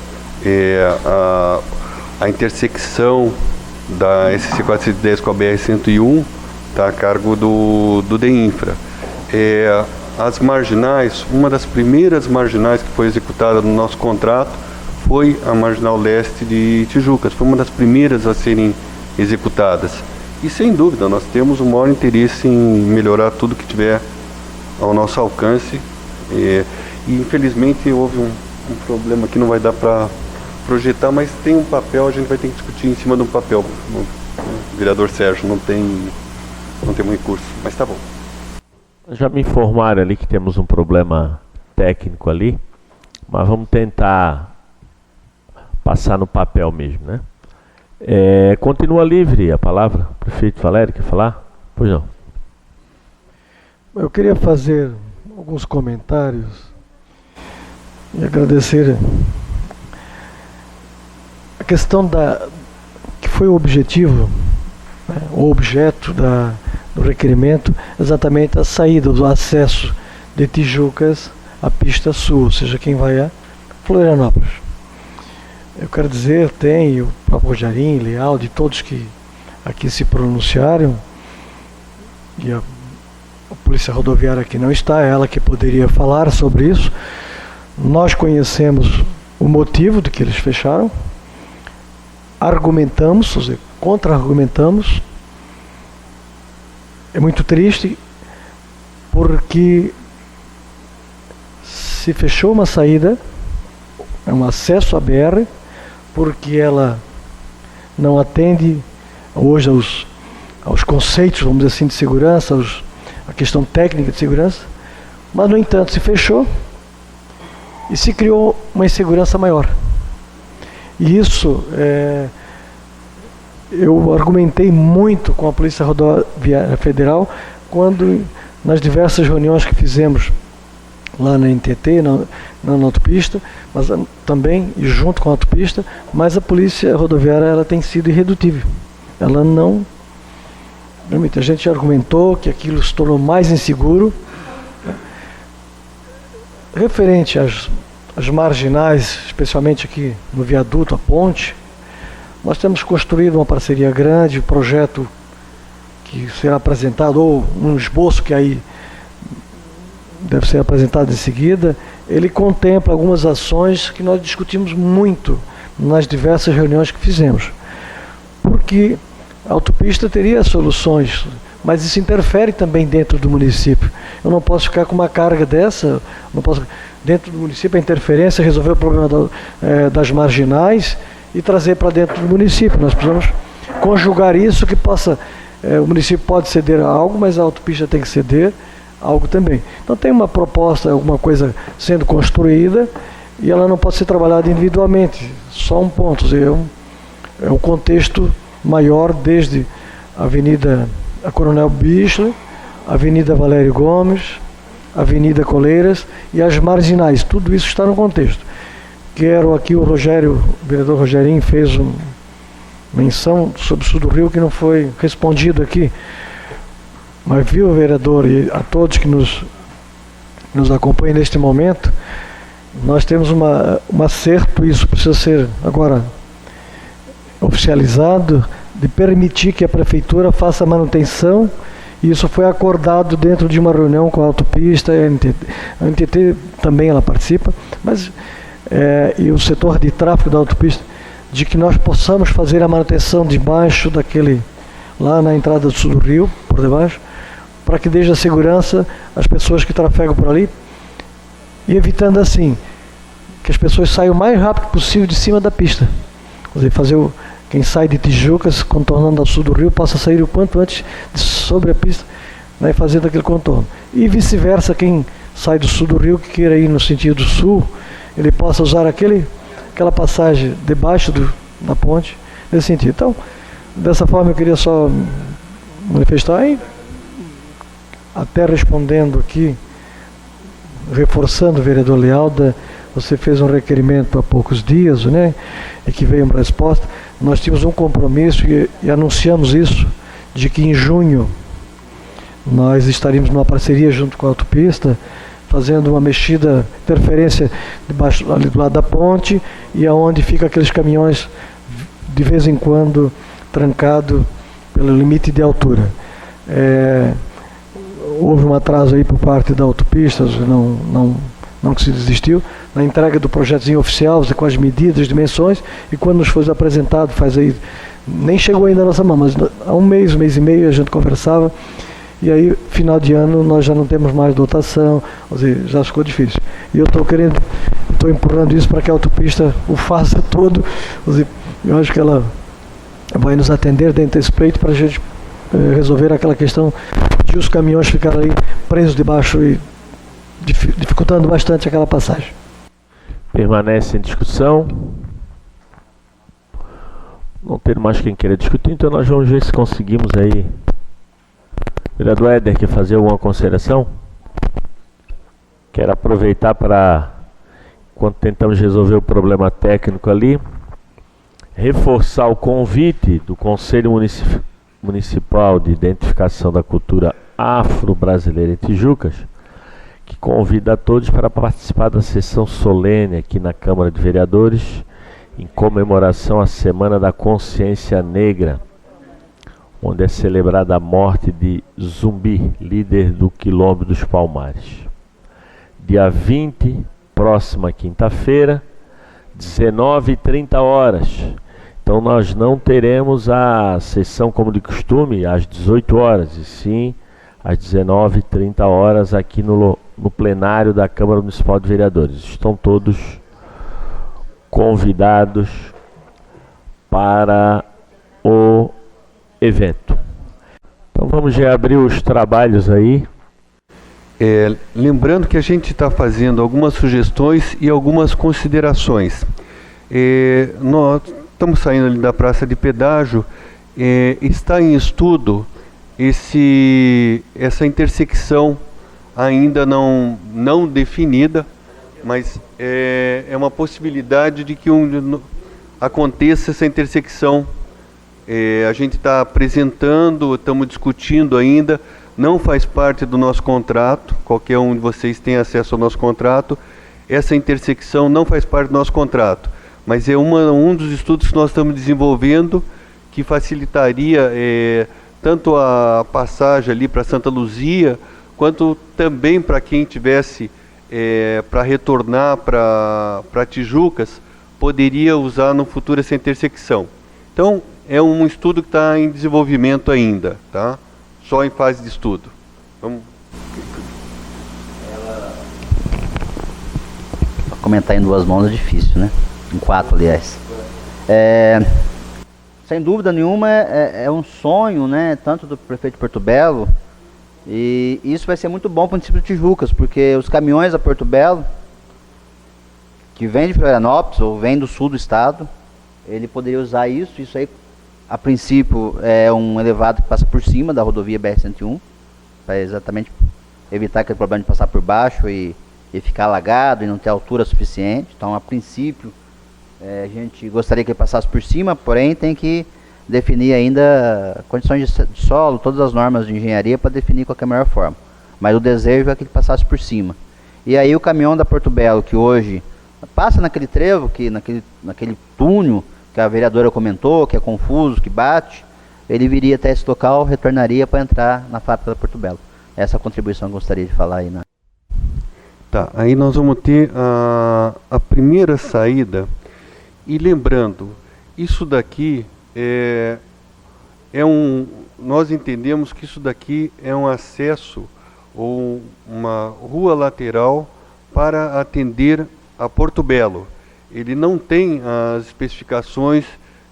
A intersecção da SC 410 com a BR-101 está a cargo do DEINFRA. As marginais, uma das primeiras marginais que foi executada no nosso contrato foi a Marginal Leste de Tijucas, foi uma das primeiras a serem executadas. E sem dúvida, nós temos o maior interesse em melhorar tudo que tiver ao nosso alcance. E infelizmente houve um problema que não vai dar para projetar, mas tem um papel, a gente vai ter que discutir em cima de um papel. O vereador Sérgio não tem um recurso, mas tá bom. Já me informaram ali que temos um problema técnico ali, mas vamos tentar passar no papel mesmo, né? Continua livre a palavra. Prefeito Valério, quer falar? Pois não. Eu queria fazer alguns comentários e agradecer a questão que foi o objetivo, né, o objeto do requerimento, exatamente a saída do acesso de Tijucas à pista sul, ou seja, quem vai a Florianópolis. Eu quero dizer, tem o próprio Rogerinho, Leal, de todos que aqui se pronunciaram, e a Polícia Rodoviária que não está, ela que poderia falar sobre isso. Nós conhecemos o motivo de que eles fecharam, argumentamos, ou seja, contra-argumentamos. É muito triste, porque se fechou uma saída, é um acesso à BR, porque ela não atende hoje aos conceitos, vamos dizer assim, de segurança, a questão técnica de segurança, mas no entanto se fechou e se criou uma insegurança maior. E isso, eu argumentei muito com a Polícia Rodoviária Federal quando, nas diversas reuniões que fizemos lá na NTT, na autopista, mas também e junto com a autopista, mas a Polícia Rodoviária ela tem sido irredutível. Ela não... A gente argumentou que aquilo se tornou mais inseguro. Referente às marginais, especialmente aqui no viaduto, a ponte, nós temos construído uma parceria grande, um projeto que será apresentado, ou um esboço que aí deve ser apresentado em seguida. Ele contempla algumas ações que nós discutimos muito nas diversas reuniões que fizemos. Porque a autopista teria soluções, mas isso interfere também dentro do município. Eu não posso ficar com uma carga dessa, não posso, dentro do município, a interferência, resolver o problema das marginais e trazer para dentro do município. Nós precisamos conjugar isso, que possa, o município pode ceder a algo, mas a autopista tem que ceder algo também. Então tem uma proposta, alguma coisa sendo construída, e ela não pode ser trabalhada individualmente, só um ponto. É um contexto maior, desde a Avenida Coronel Bichler, Avenida Valério Gomes, Avenida Coleiras e as marginais. Tudo isso está no contexto. Quero aqui o vereador Rogerinho fez menção sobre o sul do Rio que não foi respondido aqui. Mas viu, vereador, e a todos que nos acompanham neste momento, nós temos um acerto, isso precisa ser agora oficializado, de permitir que a prefeitura faça a manutenção. Isso foi acordado dentro de uma reunião com a autopista, a NTT também ela participa, mas e o setor de tráfego da autopista, de que nós possamos fazer a manutenção debaixo daquele, lá na entrada do sul do Rio, por debaixo, para que dê segurança às pessoas que trafegam por ali, e evitando assim, que as pessoas saiam o mais rápido possível de cima da pista. Quer dizer, quem sai de Tijucas, contornando ao sul do Rio, possa sair o quanto antes sobre a pista, né, fazendo aquele contorno. E vice-versa, quem sai do sul do Rio, que queira ir no sentido sul, ele possa usar aquela passagem debaixo da ponte, nesse sentido. Então, dessa forma eu queria só manifestar, e até respondendo aqui, reforçando o vereador Lealda, você fez um requerimento há poucos dias, né, e que veio uma resposta. Nós tínhamos um compromisso e anunciamos isso, de que em junho nós estaríamos numa parceria junto com a autopista, fazendo uma mexida, interferência debaixo, ali do lado da ponte, e aonde fica aqueles caminhões de vez em quando trancado pelo limite de altura. Houve um atraso aí por parte da autopista, não que se desistiu, na entrega do projetozinho oficial, com as medidas, as dimensões, e quando nos foi apresentado, nem chegou ainda a nossa mão, mas há um mês e meio a gente conversava, e aí, final de ano, nós já não temos mais dotação, ou seja, já ficou difícil. E eu estou empurrando isso para que a autopista o faça todo, ou seja, eu acho que ela vai nos atender dentro desse pleito para a gente resolver aquela questão de os caminhões ficarem ali presos debaixo e dificultando bastante aquela passagem. Permanece em discussão. Não ter mais quem queira discutir, então nós vamos ver se conseguimos aí. Vereador Éder, quer fazer alguma consideração? Quero aproveitar para, enquanto tentamos resolver o problema técnico ali, reforçar o convite do Conselho Municipal de Identificação da Cultura Afro-Brasileira em Tijucas, que convida a todos para participar da sessão solene aqui na Câmara de Vereadores, em comemoração à Semana da Consciência Negra, onde é celebrada a morte de Zumbi, líder do Quilombo dos Palmares. Dia 20, próxima quinta-feira, 19h30. Então nós não teremos a sessão como de costume às 18 horas, e sim às 19h30 aqui no plenário da Câmara Municipal de Vereadores. Estão todos convidados para o evento. Então vamos reabrir os trabalhos aí. Lembrando que a gente está fazendo algumas sugestões e algumas considerações. Nós estamos saindo ali da Praça de Pedágio, está em estudo essa intersecção ainda não definida, mas é uma possibilidade de que aconteça essa intersecção. A gente está apresentando, estamos discutindo ainda, não faz parte do nosso contrato, qualquer um de vocês tem acesso ao nosso contrato, essa intersecção não faz parte do nosso contrato, mas é um dos estudos que nós estamos desenvolvendo, que facilitaria tanto a passagem ali para Santa Luzia, quanto também para quem tivesse para retornar para Tijucas, poderia usar no futuro essa intersecção. Então, é um estudo que está em desenvolvimento ainda, tá? Só em fase de estudo. Vamos. Comentar em 2 mãos é difícil, né? Em 4, aliás. Sem dúvida nenhuma, é um sonho, né? Tanto do prefeito Porto Belo, e isso vai ser muito bom para o município de Tijucas, porque os caminhões a Porto Belo, que vêm de Florianópolis ou vêm do sul do estado, ele poderia usar isso aí, a princípio, é um elevado que passa por cima da rodovia BR-101, para exatamente evitar aquele problema de passar por baixo e ficar alagado e não ter altura suficiente. Então, a princípio, a gente gostaria que ele passasse por cima, porém tem que definir ainda condições de solo, todas as normas de engenharia para definir qual que é a melhor forma. Mas o desejo é que ele passasse por cima. E aí o caminhão da Porto Belo, que hoje passa naquele trevo, naquele túnel que a vereadora comentou, que é confuso, que bate, ele viria até esse local, retornaria para entrar na fábrica da Porto Belo. Essa contribuição eu gostaria de falar aí. Tá, aí nós vamos ter a primeira saída. E lembrando, isso daqui nós entendemos que isso daqui é um acesso ou uma rua lateral para atender a Porto Belo. Ele não tem as especificações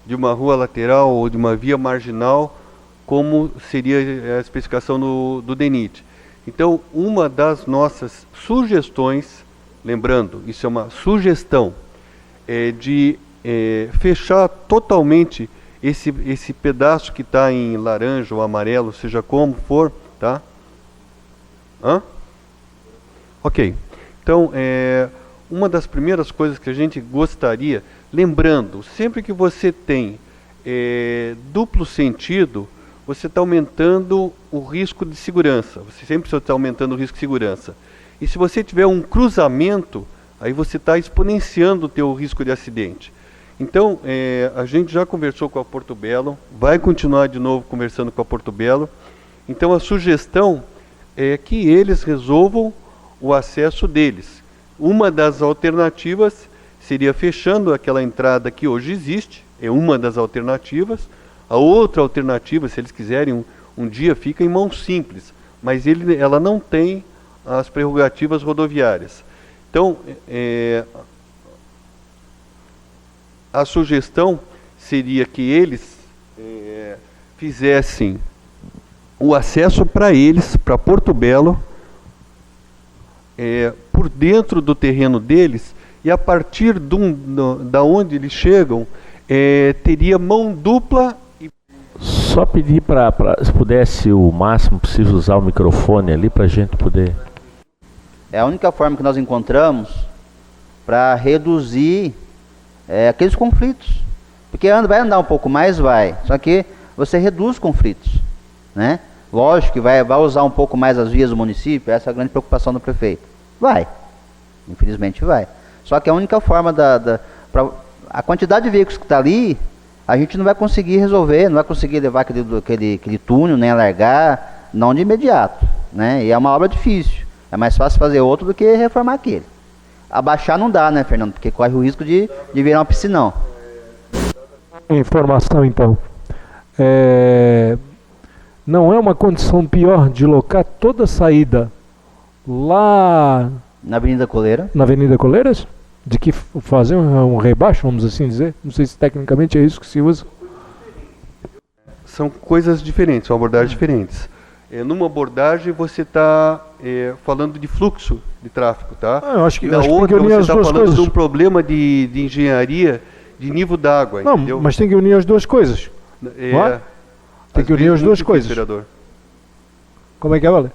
de uma rua lateral ou de uma via marginal, como seria a especificação do DENIT. Então, uma das nossas sugestões, lembrando, isso é uma sugestão, é de fechar totalmente esse pedaço que está em laranja ou amarelo, seja como for, tá? Ok. Então, uma das primeiras coisas que a gente gostaria, lembrando, sempre que você tem duplo sentido, você está aumentando o risco de segurança. Você sempre está aumentando o risco de segurança. E se você tiver um cruzamento, aí você está exponenciando o teu risco de acidente. Então, a gente já conversou com a Porto Belo, vai continuar de novo conversando com a Porto Belo. Então, a sugestão é que eles resolvam o acesso deles. Uma das alternativas seria fechando aquela entrada que hoje existe, é uma das alternativas. A outra alternativa, se eles quiserem, um dia fica em mão simples, mas ela não tem as prerrogativas rodoviárias. Então, a sugestão seria que eles fizessem o acesso para eles, para Porto Belo, por dentro do terreno deles, e a partir da onde eles chegam, teria mão dupla. Só pedir para, se pudesse o máximo possível usar o microfone ali para a gente poder... É a única forma que nós encontramos para reduzir aqueles conflitos. Porque vai andar um pouco mais, vai. Só que você reduz conflitos, né? Lógico que vai usar um pouco mais as vias do município, essa é a grande preocupação do prefeito. Vai. Infelizmente vai. Só que a única forma a quantidade de veículos que está ali, a gente não vai conseguir resolver, não vai conseguir levar aquele túnel, nem alargar, não de imediato, né? E é uma obra difícil. É mais fácil fazer outro do que reformar aquele. Abaixar não dá, né, Fernando? Porque corre o risco de virar uma piscinão. Informação, então. Não é uma condição pior de locar toda a saída lá... Na Avenida Coleira? Na Avenida Coleiras? De que fazer um rebaixo, vamos assim dizer? Não sei se tecnicamente é isso que se usa. São coisas diferentes, são abordagens diferentes. Numa abordagem você está falando de fluxo de tráfego, tá? Eu acho que na outra você está falando de um problema de engenharia de nível d'água, entendeu? Mas tem que unir as duas coisas. Tem que unir as duas coisas. Vereador. Como é que é, Vale?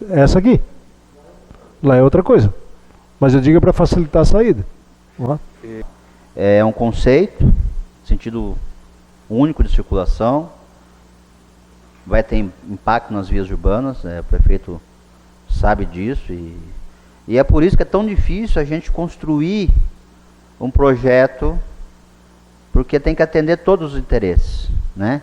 Essa aqui. Lá é outra coisa. Mas eu digo para facilitar a saída. É um conceito, sentido único de circulação. Vai ter impacto nas vias urbanas, o prefeito sabe disso. E é por isso que é tão difícil a gente construir um projeto, porque tem que atender todos os interesses, né?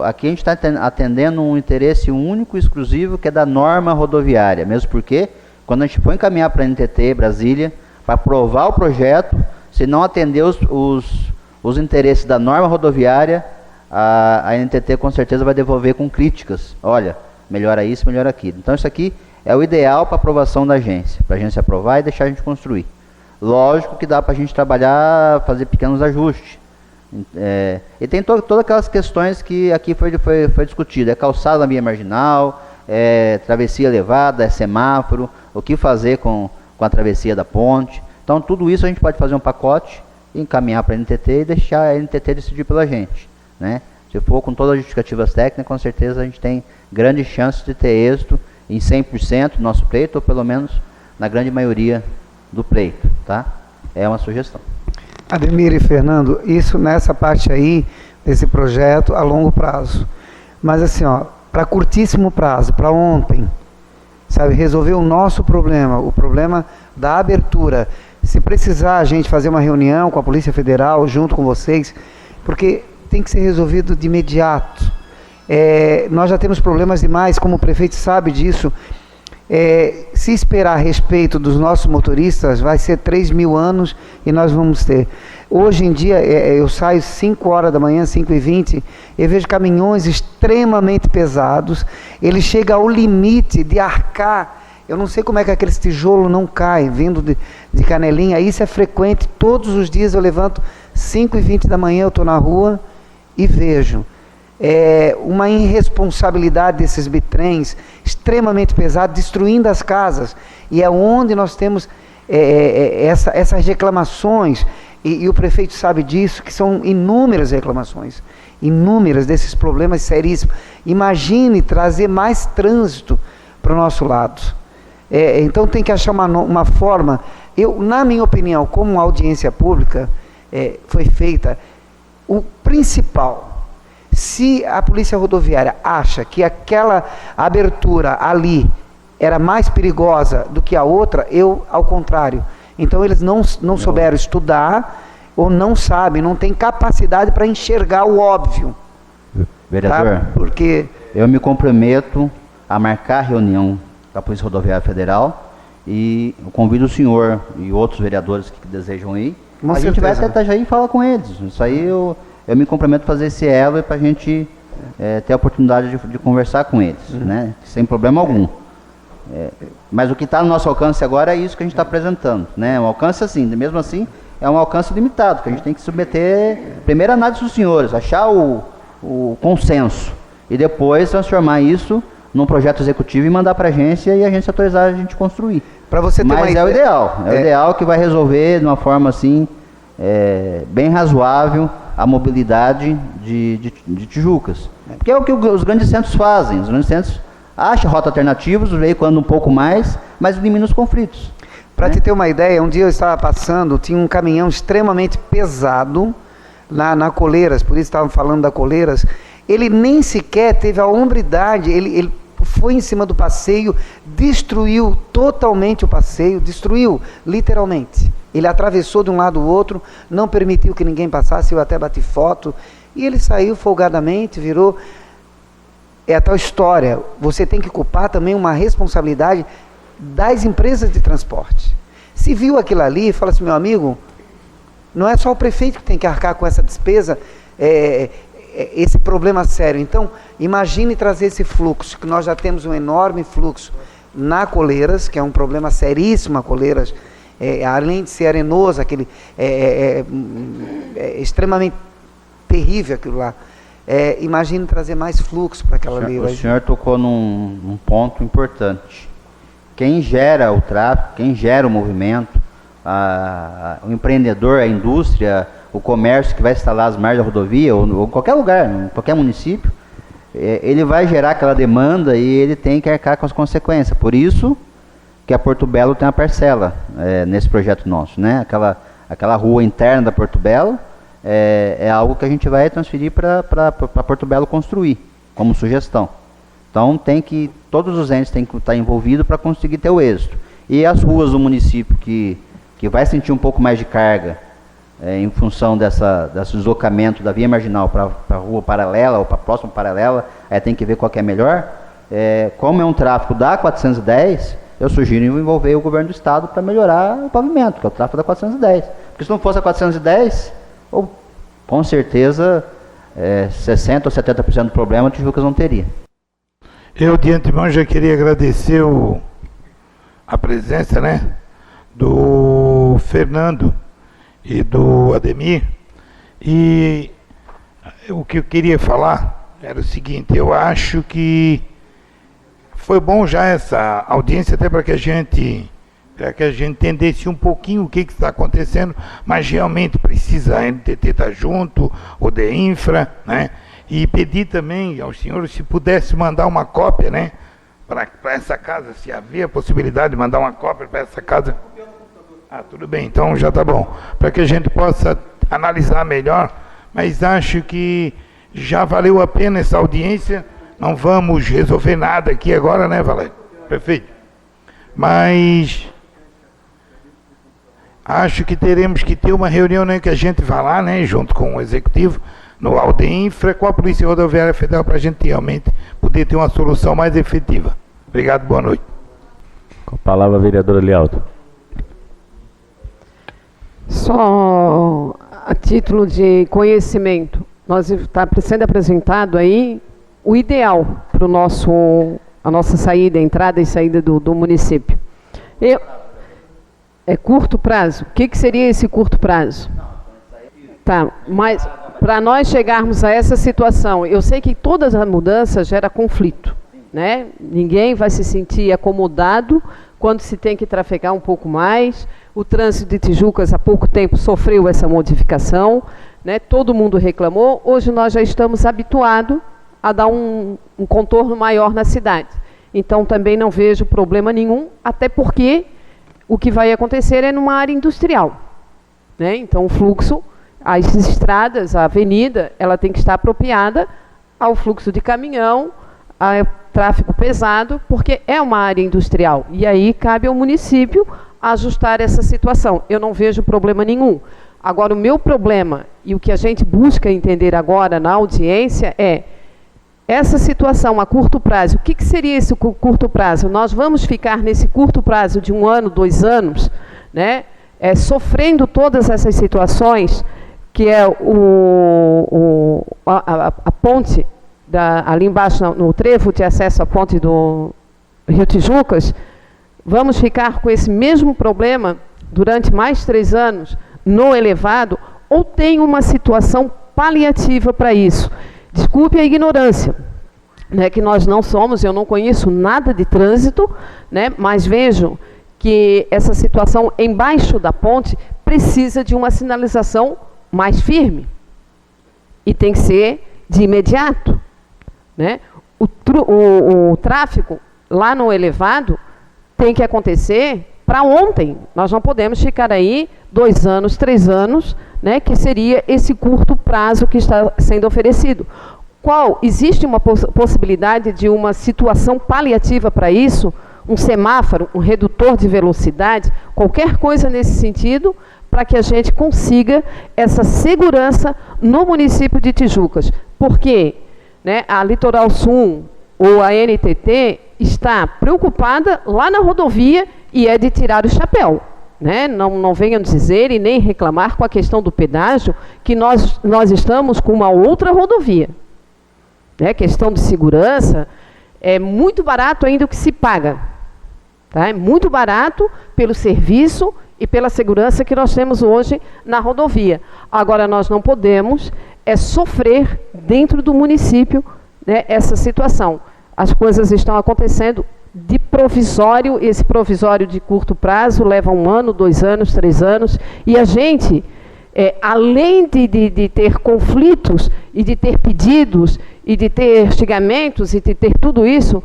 Aqui a gente está atendendo um interesse único e exclusivo, que é da norma rodoviária, mesmo porque quando a gente for encaminhar para a NTT Brasília, para aprovar o projeto, se não atender os interesses da norma rodoviária, a NTT com certeza vai devolver com críticas. Olha, melhora isso, melhora aquilo. Então isso aqui é o ideal para aprovação da agência, para a agência aprovar e deixar a gente construir. Lógico que dá para a gente trabalhar, fazer pequenos ajustes. E tem todas aquelas questões que aqui foi discutido. É calçada na via marginal, travessia elevada, semáforo, o que fazer com a travessia da ponte. Então tudo isso a gente pode fazer um pacote, encaminhar para a NTT e deixar a NTT decidir pela gente, né? Se for com todas as justificativas técnicas, com certeza a gente tem grandes chances de ter êxito em 100% do nosso pleito, ou pelo menos na grande maioria do pleito, tá? É uma sugestão. Ademir e Fernando, isso nessa parte aí, desse projeto a longo prazo. Mas assim, ó, para curtíssimo prazo, para ontem, sabe, resolver o nosso problema, o problema da abertura. Se precisar a gente fazer uma reunião com a Polícia Federal, junto com vocês, porque tem que ser resolvido de imediato. Nós já temos problemas demais, como o prefeito sabe disso. Se esperar a respeito dos nossos motoristas, vai ser 3.000 anos e nós vamos ter. Hoje em dia, eu saio 5 horas da manhã, 5h20, eu vejo caminhões extremamente pesados, ele chega ao limite de arcar. Eu não sei como é que aqueles tijolos não caem, vindo de Canelinha. Isso é frequente, todos os dias eu levanto 5h20 da manhã, eu estou na rua e vejo. Uma irresponsabilidade desses bitrens, extremamente pesado, destruindo as casas. E é onde nós temos essas reclamações, e o prefeito sabe disso, que são inúmeras reclamações, inúmeras desses problemas seríssimos. Imagine trazer mais trânsito para o nosso lado. Então tem que achar uma forma. Na minha opinião, como uma audiência pública foi feita, o principal, se a Polícia Rodoviária acha que aquela abertura ali era mais perigosa do que a outra, ao contrário. Então eles não souberam estudar, ou não sabem, não têm capacidade para enxergar o óbvio. Vereador, tá? Porque eu me comprometo a marcar reunião com a Polícia Rodoviária Federal e eu convido o senhor e outros vereadores que desejam ir. A gente vai até Itajaí e fala com eles. Isso aí eu me comprometo a fazer esse elo para a gente ter a oportunidade de conversar com eles, né? Sem problema algum. Mas o que está no nosso alcance agora é isso que a gente está apresentando, né? Um alcance assim, mesmo assim, é um alcance limitado, que a gente tem que submeter, primeiro a análise dos senhores, achar o consenso, e depois transformar isso num projeto executivo e mandar para a agência, e a agência autorizar a gente construir. Para você ter Mas o ideal, o ideal que vai resolver de uma forma assim, bem razoável, a mobilidade de Tijucas. Porque é o que os grandes centros fazem. Os grandes centros acham rotas alternativas, o veículo anda um pouco mais, mas diminui os conflitos. Para te ter uma ideia, um dia eu estava passando, tinha um caminhão extremamente pesado na Coleiras, por isso estavam falando da Coleiras. Ele nem sequer teve a hombridade, ele foi em cima do passeio, destruiu totalmente o passeio, destruiu, literalmente. Ele atravessou de um lado ao outro, não permitiu que ninguém passasse, eu até bati foto, e ele saiu folgadamente, virou... É a tal história, você tem que culpar também uma responsabilidade das empresas de transporte. Se viu aquilo ali, fala assim, meu amigo, não é só o prefeito que tem que arcar com essa despesa, esse problema sério. Então, imagine trazer esse fluxo, que nós já temos um enorme fluxo na Coleiras, que é um problema seríssimo a Coleiras, além de ser arenoso, aquele extremamente terrível aquilo lá. Imagine trazer mais fluxo para aquela lei. O senhor tocou num ponto importante. Quem gera o tráfego, quem gera o movimento, o empreendedor, a indústria, o comércio que vai instalar as margens da rodovia, ou em qualquer lugar, em qualquer município, ele vai gerar aquela demanda e ele tem que arcar com as consequências. Por isso que a Porto Belo tem uma parcela nesse projeto nosso, né? Aquela rua interna da Porto Belo é algo que a gente vai transferir para Porto Belo construir, como sugestão. Então todos os entes têm que estar envolvidos para conseguir ter o êxito. E as ruas do município que vai sentir um pouco mais de carga em função desse deslocamento da via marginal para a rua paralela ou para a próxima paralela, tem que ver qual que é melhor. Como é um tráfego da 410, eu sugiro envolver o governo do estado para melhorar o pavimento, que é o tráfego da 410. Porque se não fosse a 410, com certeza 60% ou 70% do problema Tijucas não teria. Eu de antemão já queria agradecer a presença, né, do Fernando e do Ademir, e o que eu queria falar era o seguinte: eu acho que foi bom já essa audiência, até para que a gente entendesse um pouquinho o que está acontecendo, mas realmente precisa a NTT estar junto, o DEINFRA, né? E pedir também aos senhores se pudesse mandar uma cópia, né, para essa casa, se havia possibilidade de mandar uma cópia para essa casa. Tudo bem, então já está bom. Para que a gente possa analisar melhor, mas acho que já valeu a pena essa audiência. Não vamos resolver nada aqui agora, né, Valério? Prefeito. Mas acho que teremos que ter uma reunião, né, que a gente vá lá, né, junto com o Executivo, no Aldeinfra, com a Polícia Rodoviária Federal, para a gente realmente poder ter uma solução mais efetiva. Obrigado, boa noite. Com a palavra, a vereadora Lialdo. Só a título de conhecimento, nós está sendo apresentado aí o ideal para a nossa saída, entrada e saída do município. É curto prazo? O que seria esse curto prazo? Tá, mas para nós chegarmos a essa situação, eu sei que todas as mudanças geram conflito, né? Ninguém vai se sentir acomodado quando se tem que trafegar um pouco mais. O trânsito de Tijucas há pouco tempo sofreu essa modificação, né? Todo mundo reclamou. Hoje nós já estamos habituados a dar um contorno maior na cidade. Então também não vejo problema nenhum, até porque o que vai acontecer é numa área industrial, né? Então o fluxo, as estradas, a avenida, ela tem que estar apropriada ao fluxo de caminhão, ao tráfego pesado, porque é uma área industrial. E aí cabe ao município ajustar essa situação. Eu não vejo problema nenhum. Agora, o meu problema, e o que a gente busca entender agora na audiência, é essa situação a curto prazo. O que seria esse curto prazo? Nós vamos ficar nesse curto prazo de 1 ano, 2 anos, né, sofrendo todas essas situações, que é a ponte, ali embaixo, no trevo de acesso à ponte do Rio Tijucas. Vamos ficar com esse mesmo problema durante mais 3 anos no elevado, ou tem uma situação paliativa para isso? Desculpe a ignorância, né, que nós não somos, eu não conheço nada de trânsito, né, mas vejo que essa situação embaixo da ponte precisa de uma sinalização mais firme e tem que ser de imediato, né? O tráfego lá no elevado tem que acontecer para ontem. Nós não podemos ficar aí 2 anos, 3 anos, né, que seria esse curto prazo que está sendo oferecido. Existe uma possibilidade de uma situação paliativa para isso? Um semáforo, um redutor de velocidade, qualquer coisa nesse sentido, para que a gente consiga essa segurança no município de Tijucas. Porque, né, a Litoral Sul ou a NTT está preocupada lá na rodovia e é de tirar o chapéu, né? Não venham dizer e nem reclamar com a questão do pedágio, que nós estamos com uma outra rodovia, né? Questão de segurança, é muito barato ainda o que se paga, tá? É muito barato pelo serviço e pela segurança que nós temos hoje na rodovia. Agora, nós não podemos sofrer dentro do município, né, essa situação. As coisas estão acontecendo de provisório, esse provisório de curto prazo leva 1 ano, 2 anos, 3 anos, e a gente, além de ter conflitos, e de ter pedidos, e de ter xingamentos, e de ter tudo isso,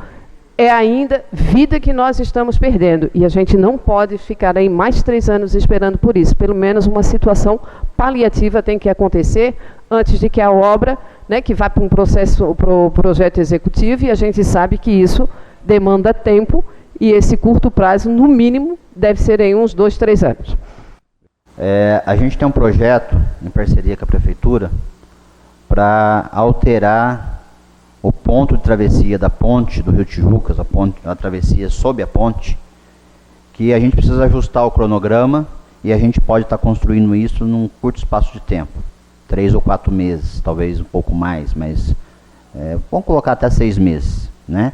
é ainda vida que nós estamos perdendo. E a gente não pode ficar aí mais 3 anos esperando por isso. Pelo menos uma situação paliativa tem que acontecer antes de que a obra, né, que vá para o projeto executivo, e a gente sabe que isso demanda tempo, e esse curto prazo, no mínimo, deve ser em uns 2, 3 anos. A gente tem um projeto, em parceria com a Prefeitura, para alterar o ponto de travessia da ponte do Rio Tijucas, a travessia sob a ponte, que a gente precisa ajustar o cronograma, e a gente pode estar construindo isso num curto espaço de tempo, 3 ou 4 meses, talvez um pouco mais, mas vamos colocar até 6 meses, né?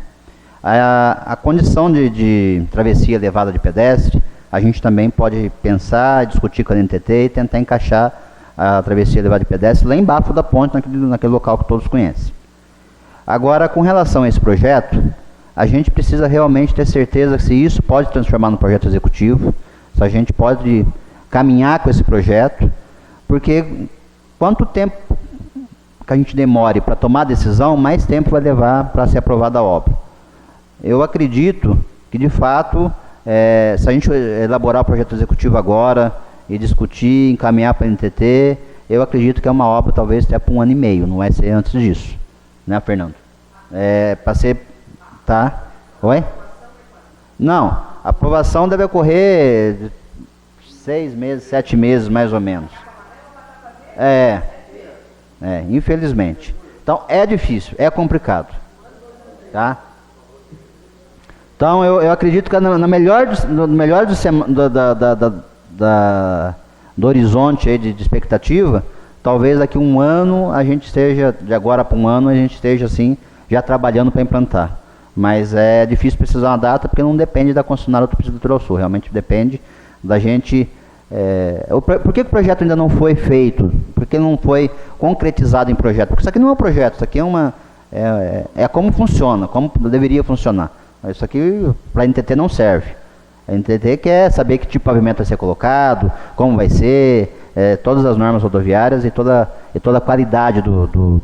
A condição de travessia elevada de pedestre, a gente também pode pensar, discutir com a NTT e tentar encaixar a travessia elevada de pedestre lá embaixo da ponte, naquele local que todos conhecem. Agora, com relação a esse projeto, a gente precisa realmente ter certeza que se isso pode transformar no projeto executivo, se a gente pode caminhar com esse projeto, porque quanto tempo que a gente demore para tomar a decisão, mais tempo vai levar para ser aprovada a obra. Eu acredito que, de fato, Se a gente elaborar o projeto executivo agora e discutir, encaminhar para a NTT, eu acredito que é uma obra talvez até para 1 ano e meio, não vai ser antes disso, né, Fernando? Para ser, tá? Oi? Não, a aprovação deve ocorrer 6 meses, 7 meses mais ou menos. Infelizmente. Então é difícil, é complicado, tá? Então eu acredito que no melhor do horizonte aí de expectativa, talvez daqui 1 ano a gente esteja, de agora para 1 ano, a gente esteja assim, já trabalhando para implantar. Mas é difícil precisar uma data, porque não depende da concessionária Autopista do Litoral Sul, realmente depende da gente. Por que o projeto ainda não foi feito? Por que não foi concretizado em projeto? Porque isso aqui não é um projeto, isso aqui é como funciona, como deveria funcionar. Isso aqui para a NTT não serve. A NTT quer saber que tipo de pavimento vai ser colocado, como vai ser, todas as normas rodoviárias e toda a qualidade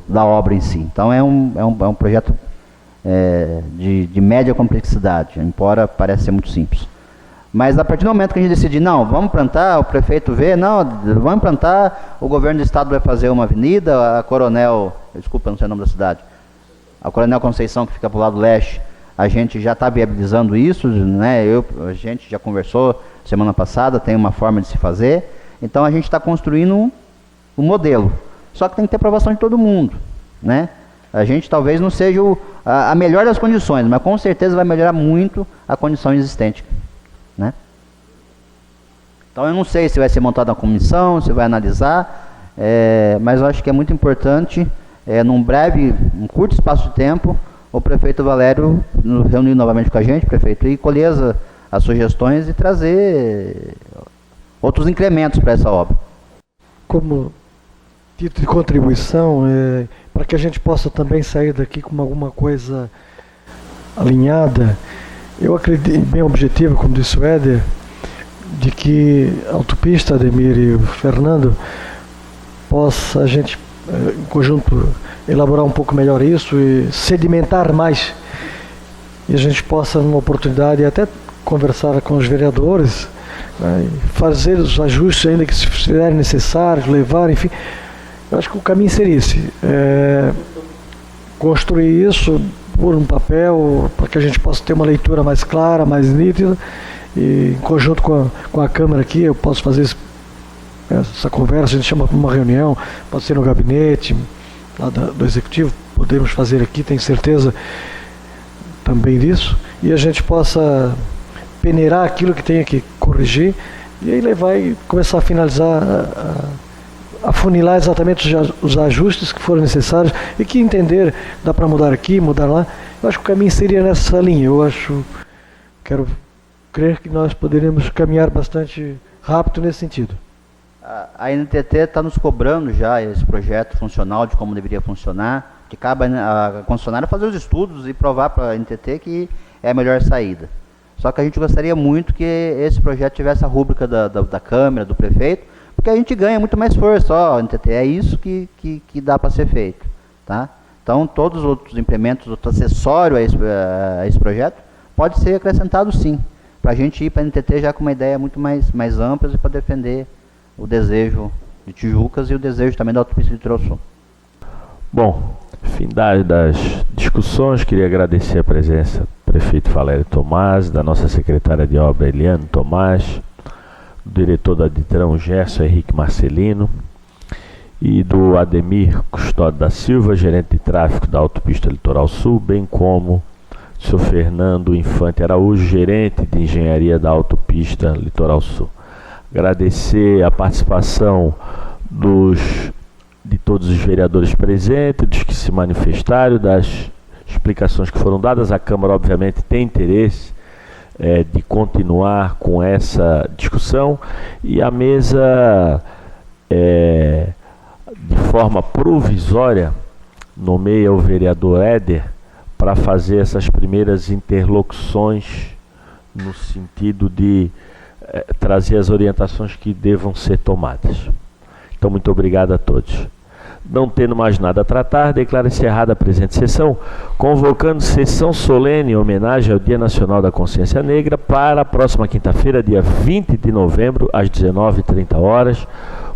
da obra em si. Então é um projeto de média complexidade, embora pareça ser muito simples. Mas a partir do momento que a gente decidir, não, vamos implantar, o prefeito vê, não, vamos implantar, o governo do estado vai fazer uma avenida, a Coronel, desculpa, não sei o nome da cidade, a Coronel Conceição, que fica para o lado leste, a gente já está viabilizando isso, né? A gente já conversou semana passada, tem uma forma de se fazer, então a gente está construindo um modelo, só que tem que ter aprovação de todo mundo, né? A gente talvez não seja a melhor das condições, mas com certeza vai melhorar muito a condição existente, né? Então eu não sei se vai ser montada uma comissão, se vai analisar, mas eu acho que é muito importante, num curto espaço de tempo, o prefeito Valério reunir novamente com a gente, prefeito, e colher as sugestões e trazer outros incrementos para essa obra. Como título de contribuição, para que a gente possa também sair daqui com alguma coisa alinhada, eu acredito, bem objetivo, como disse o Éder, de que a autopista, Ademir e o Fernando, possa a gente, em conjunto, elaborar um pouco melhor isso e sedimentar mais, e a gente possa, numa oportunidade, até conversar com os vereadores, né, fazer os ajustes ainda que se fizerem necessários, levar, enfim. Eu acho que o caminho seria esse, construir isso por um papel, para que a gente possa ter uma leitura mais clara, mais nítida, e em conjunto com a Câmara aqui, eu posso fazer essa conversa, a gente chama para uma reunião, pode ser no gabinete lá do Executivo, podemos fazer aqui, tenho certeza também disso, e a gente possa peneirar aquilo que tenha que corrigir, e aí levar e começar a finalizar, afunilar exatamente os ajustes que forem necessários, e que entender, dá para mudar aqui, mudar lá. Eu acho que o caminho seria nessa linha. Quero crer que nós poderíamos caminhar bastante rápido nesse sentido. A NTT está nos cobrando já esse projeto funcional de como deveria funcionar, que cabe a concessionária fazer os estudos e provar para a NTT que é a melhor saída. Só que a gente gostaria muito que esse projeto tivesse a rúbrica da Câmara, do prefeito, porque a gente ganha muito mais força. NTT, é isso que dá para ser feito, tá? Então, todos os outros implementos, outro acessório a esse projeto, pode ser acrescentado sim, para a gente ir para a NTT já com uma ideia muito mais ampla e para defender o desejo de Tijucas e o desejo também da Autopista do Litoral Sul. Bom, fim das discussões, queria agradecer a presença do prefeito Valério Tomás, da nossa secretária de obra Eliane Tomás, do diretor da Ditrão Gerson Henrique Marcelino e do Ademir Custódio da Silva, gerente de tráfego da Autopista Litoral Sul, bem como do Sr. Fernando Infante Araújo, gerente de engenharia da Autopista Litoral Sul. Agradecer a participação de todos os vereadores presentes, dos que se manifestaram, das explicações que foram dadas. A Câmara, obviamente, tem interesse de continuar com essa discussão, e a mesa, de forma provisória, nomeia o vereador Éder para fazer essas primeiras interlocuções no sentido de trazer as orientações que devam ser tomadas. Então, muito obrigado a todos. Não tendo mais nada a tratar, declaro encerrada a presente sessão, convocando sessão solene em homenagem ao Dia Nacional da Consciência Negra para a próxima quinta-feira, dia 20 de novembro, às 19h30.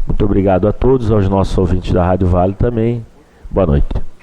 Muito obrigado a todos, aos nossos ouvintes da Rádio Vale também. Boa noite.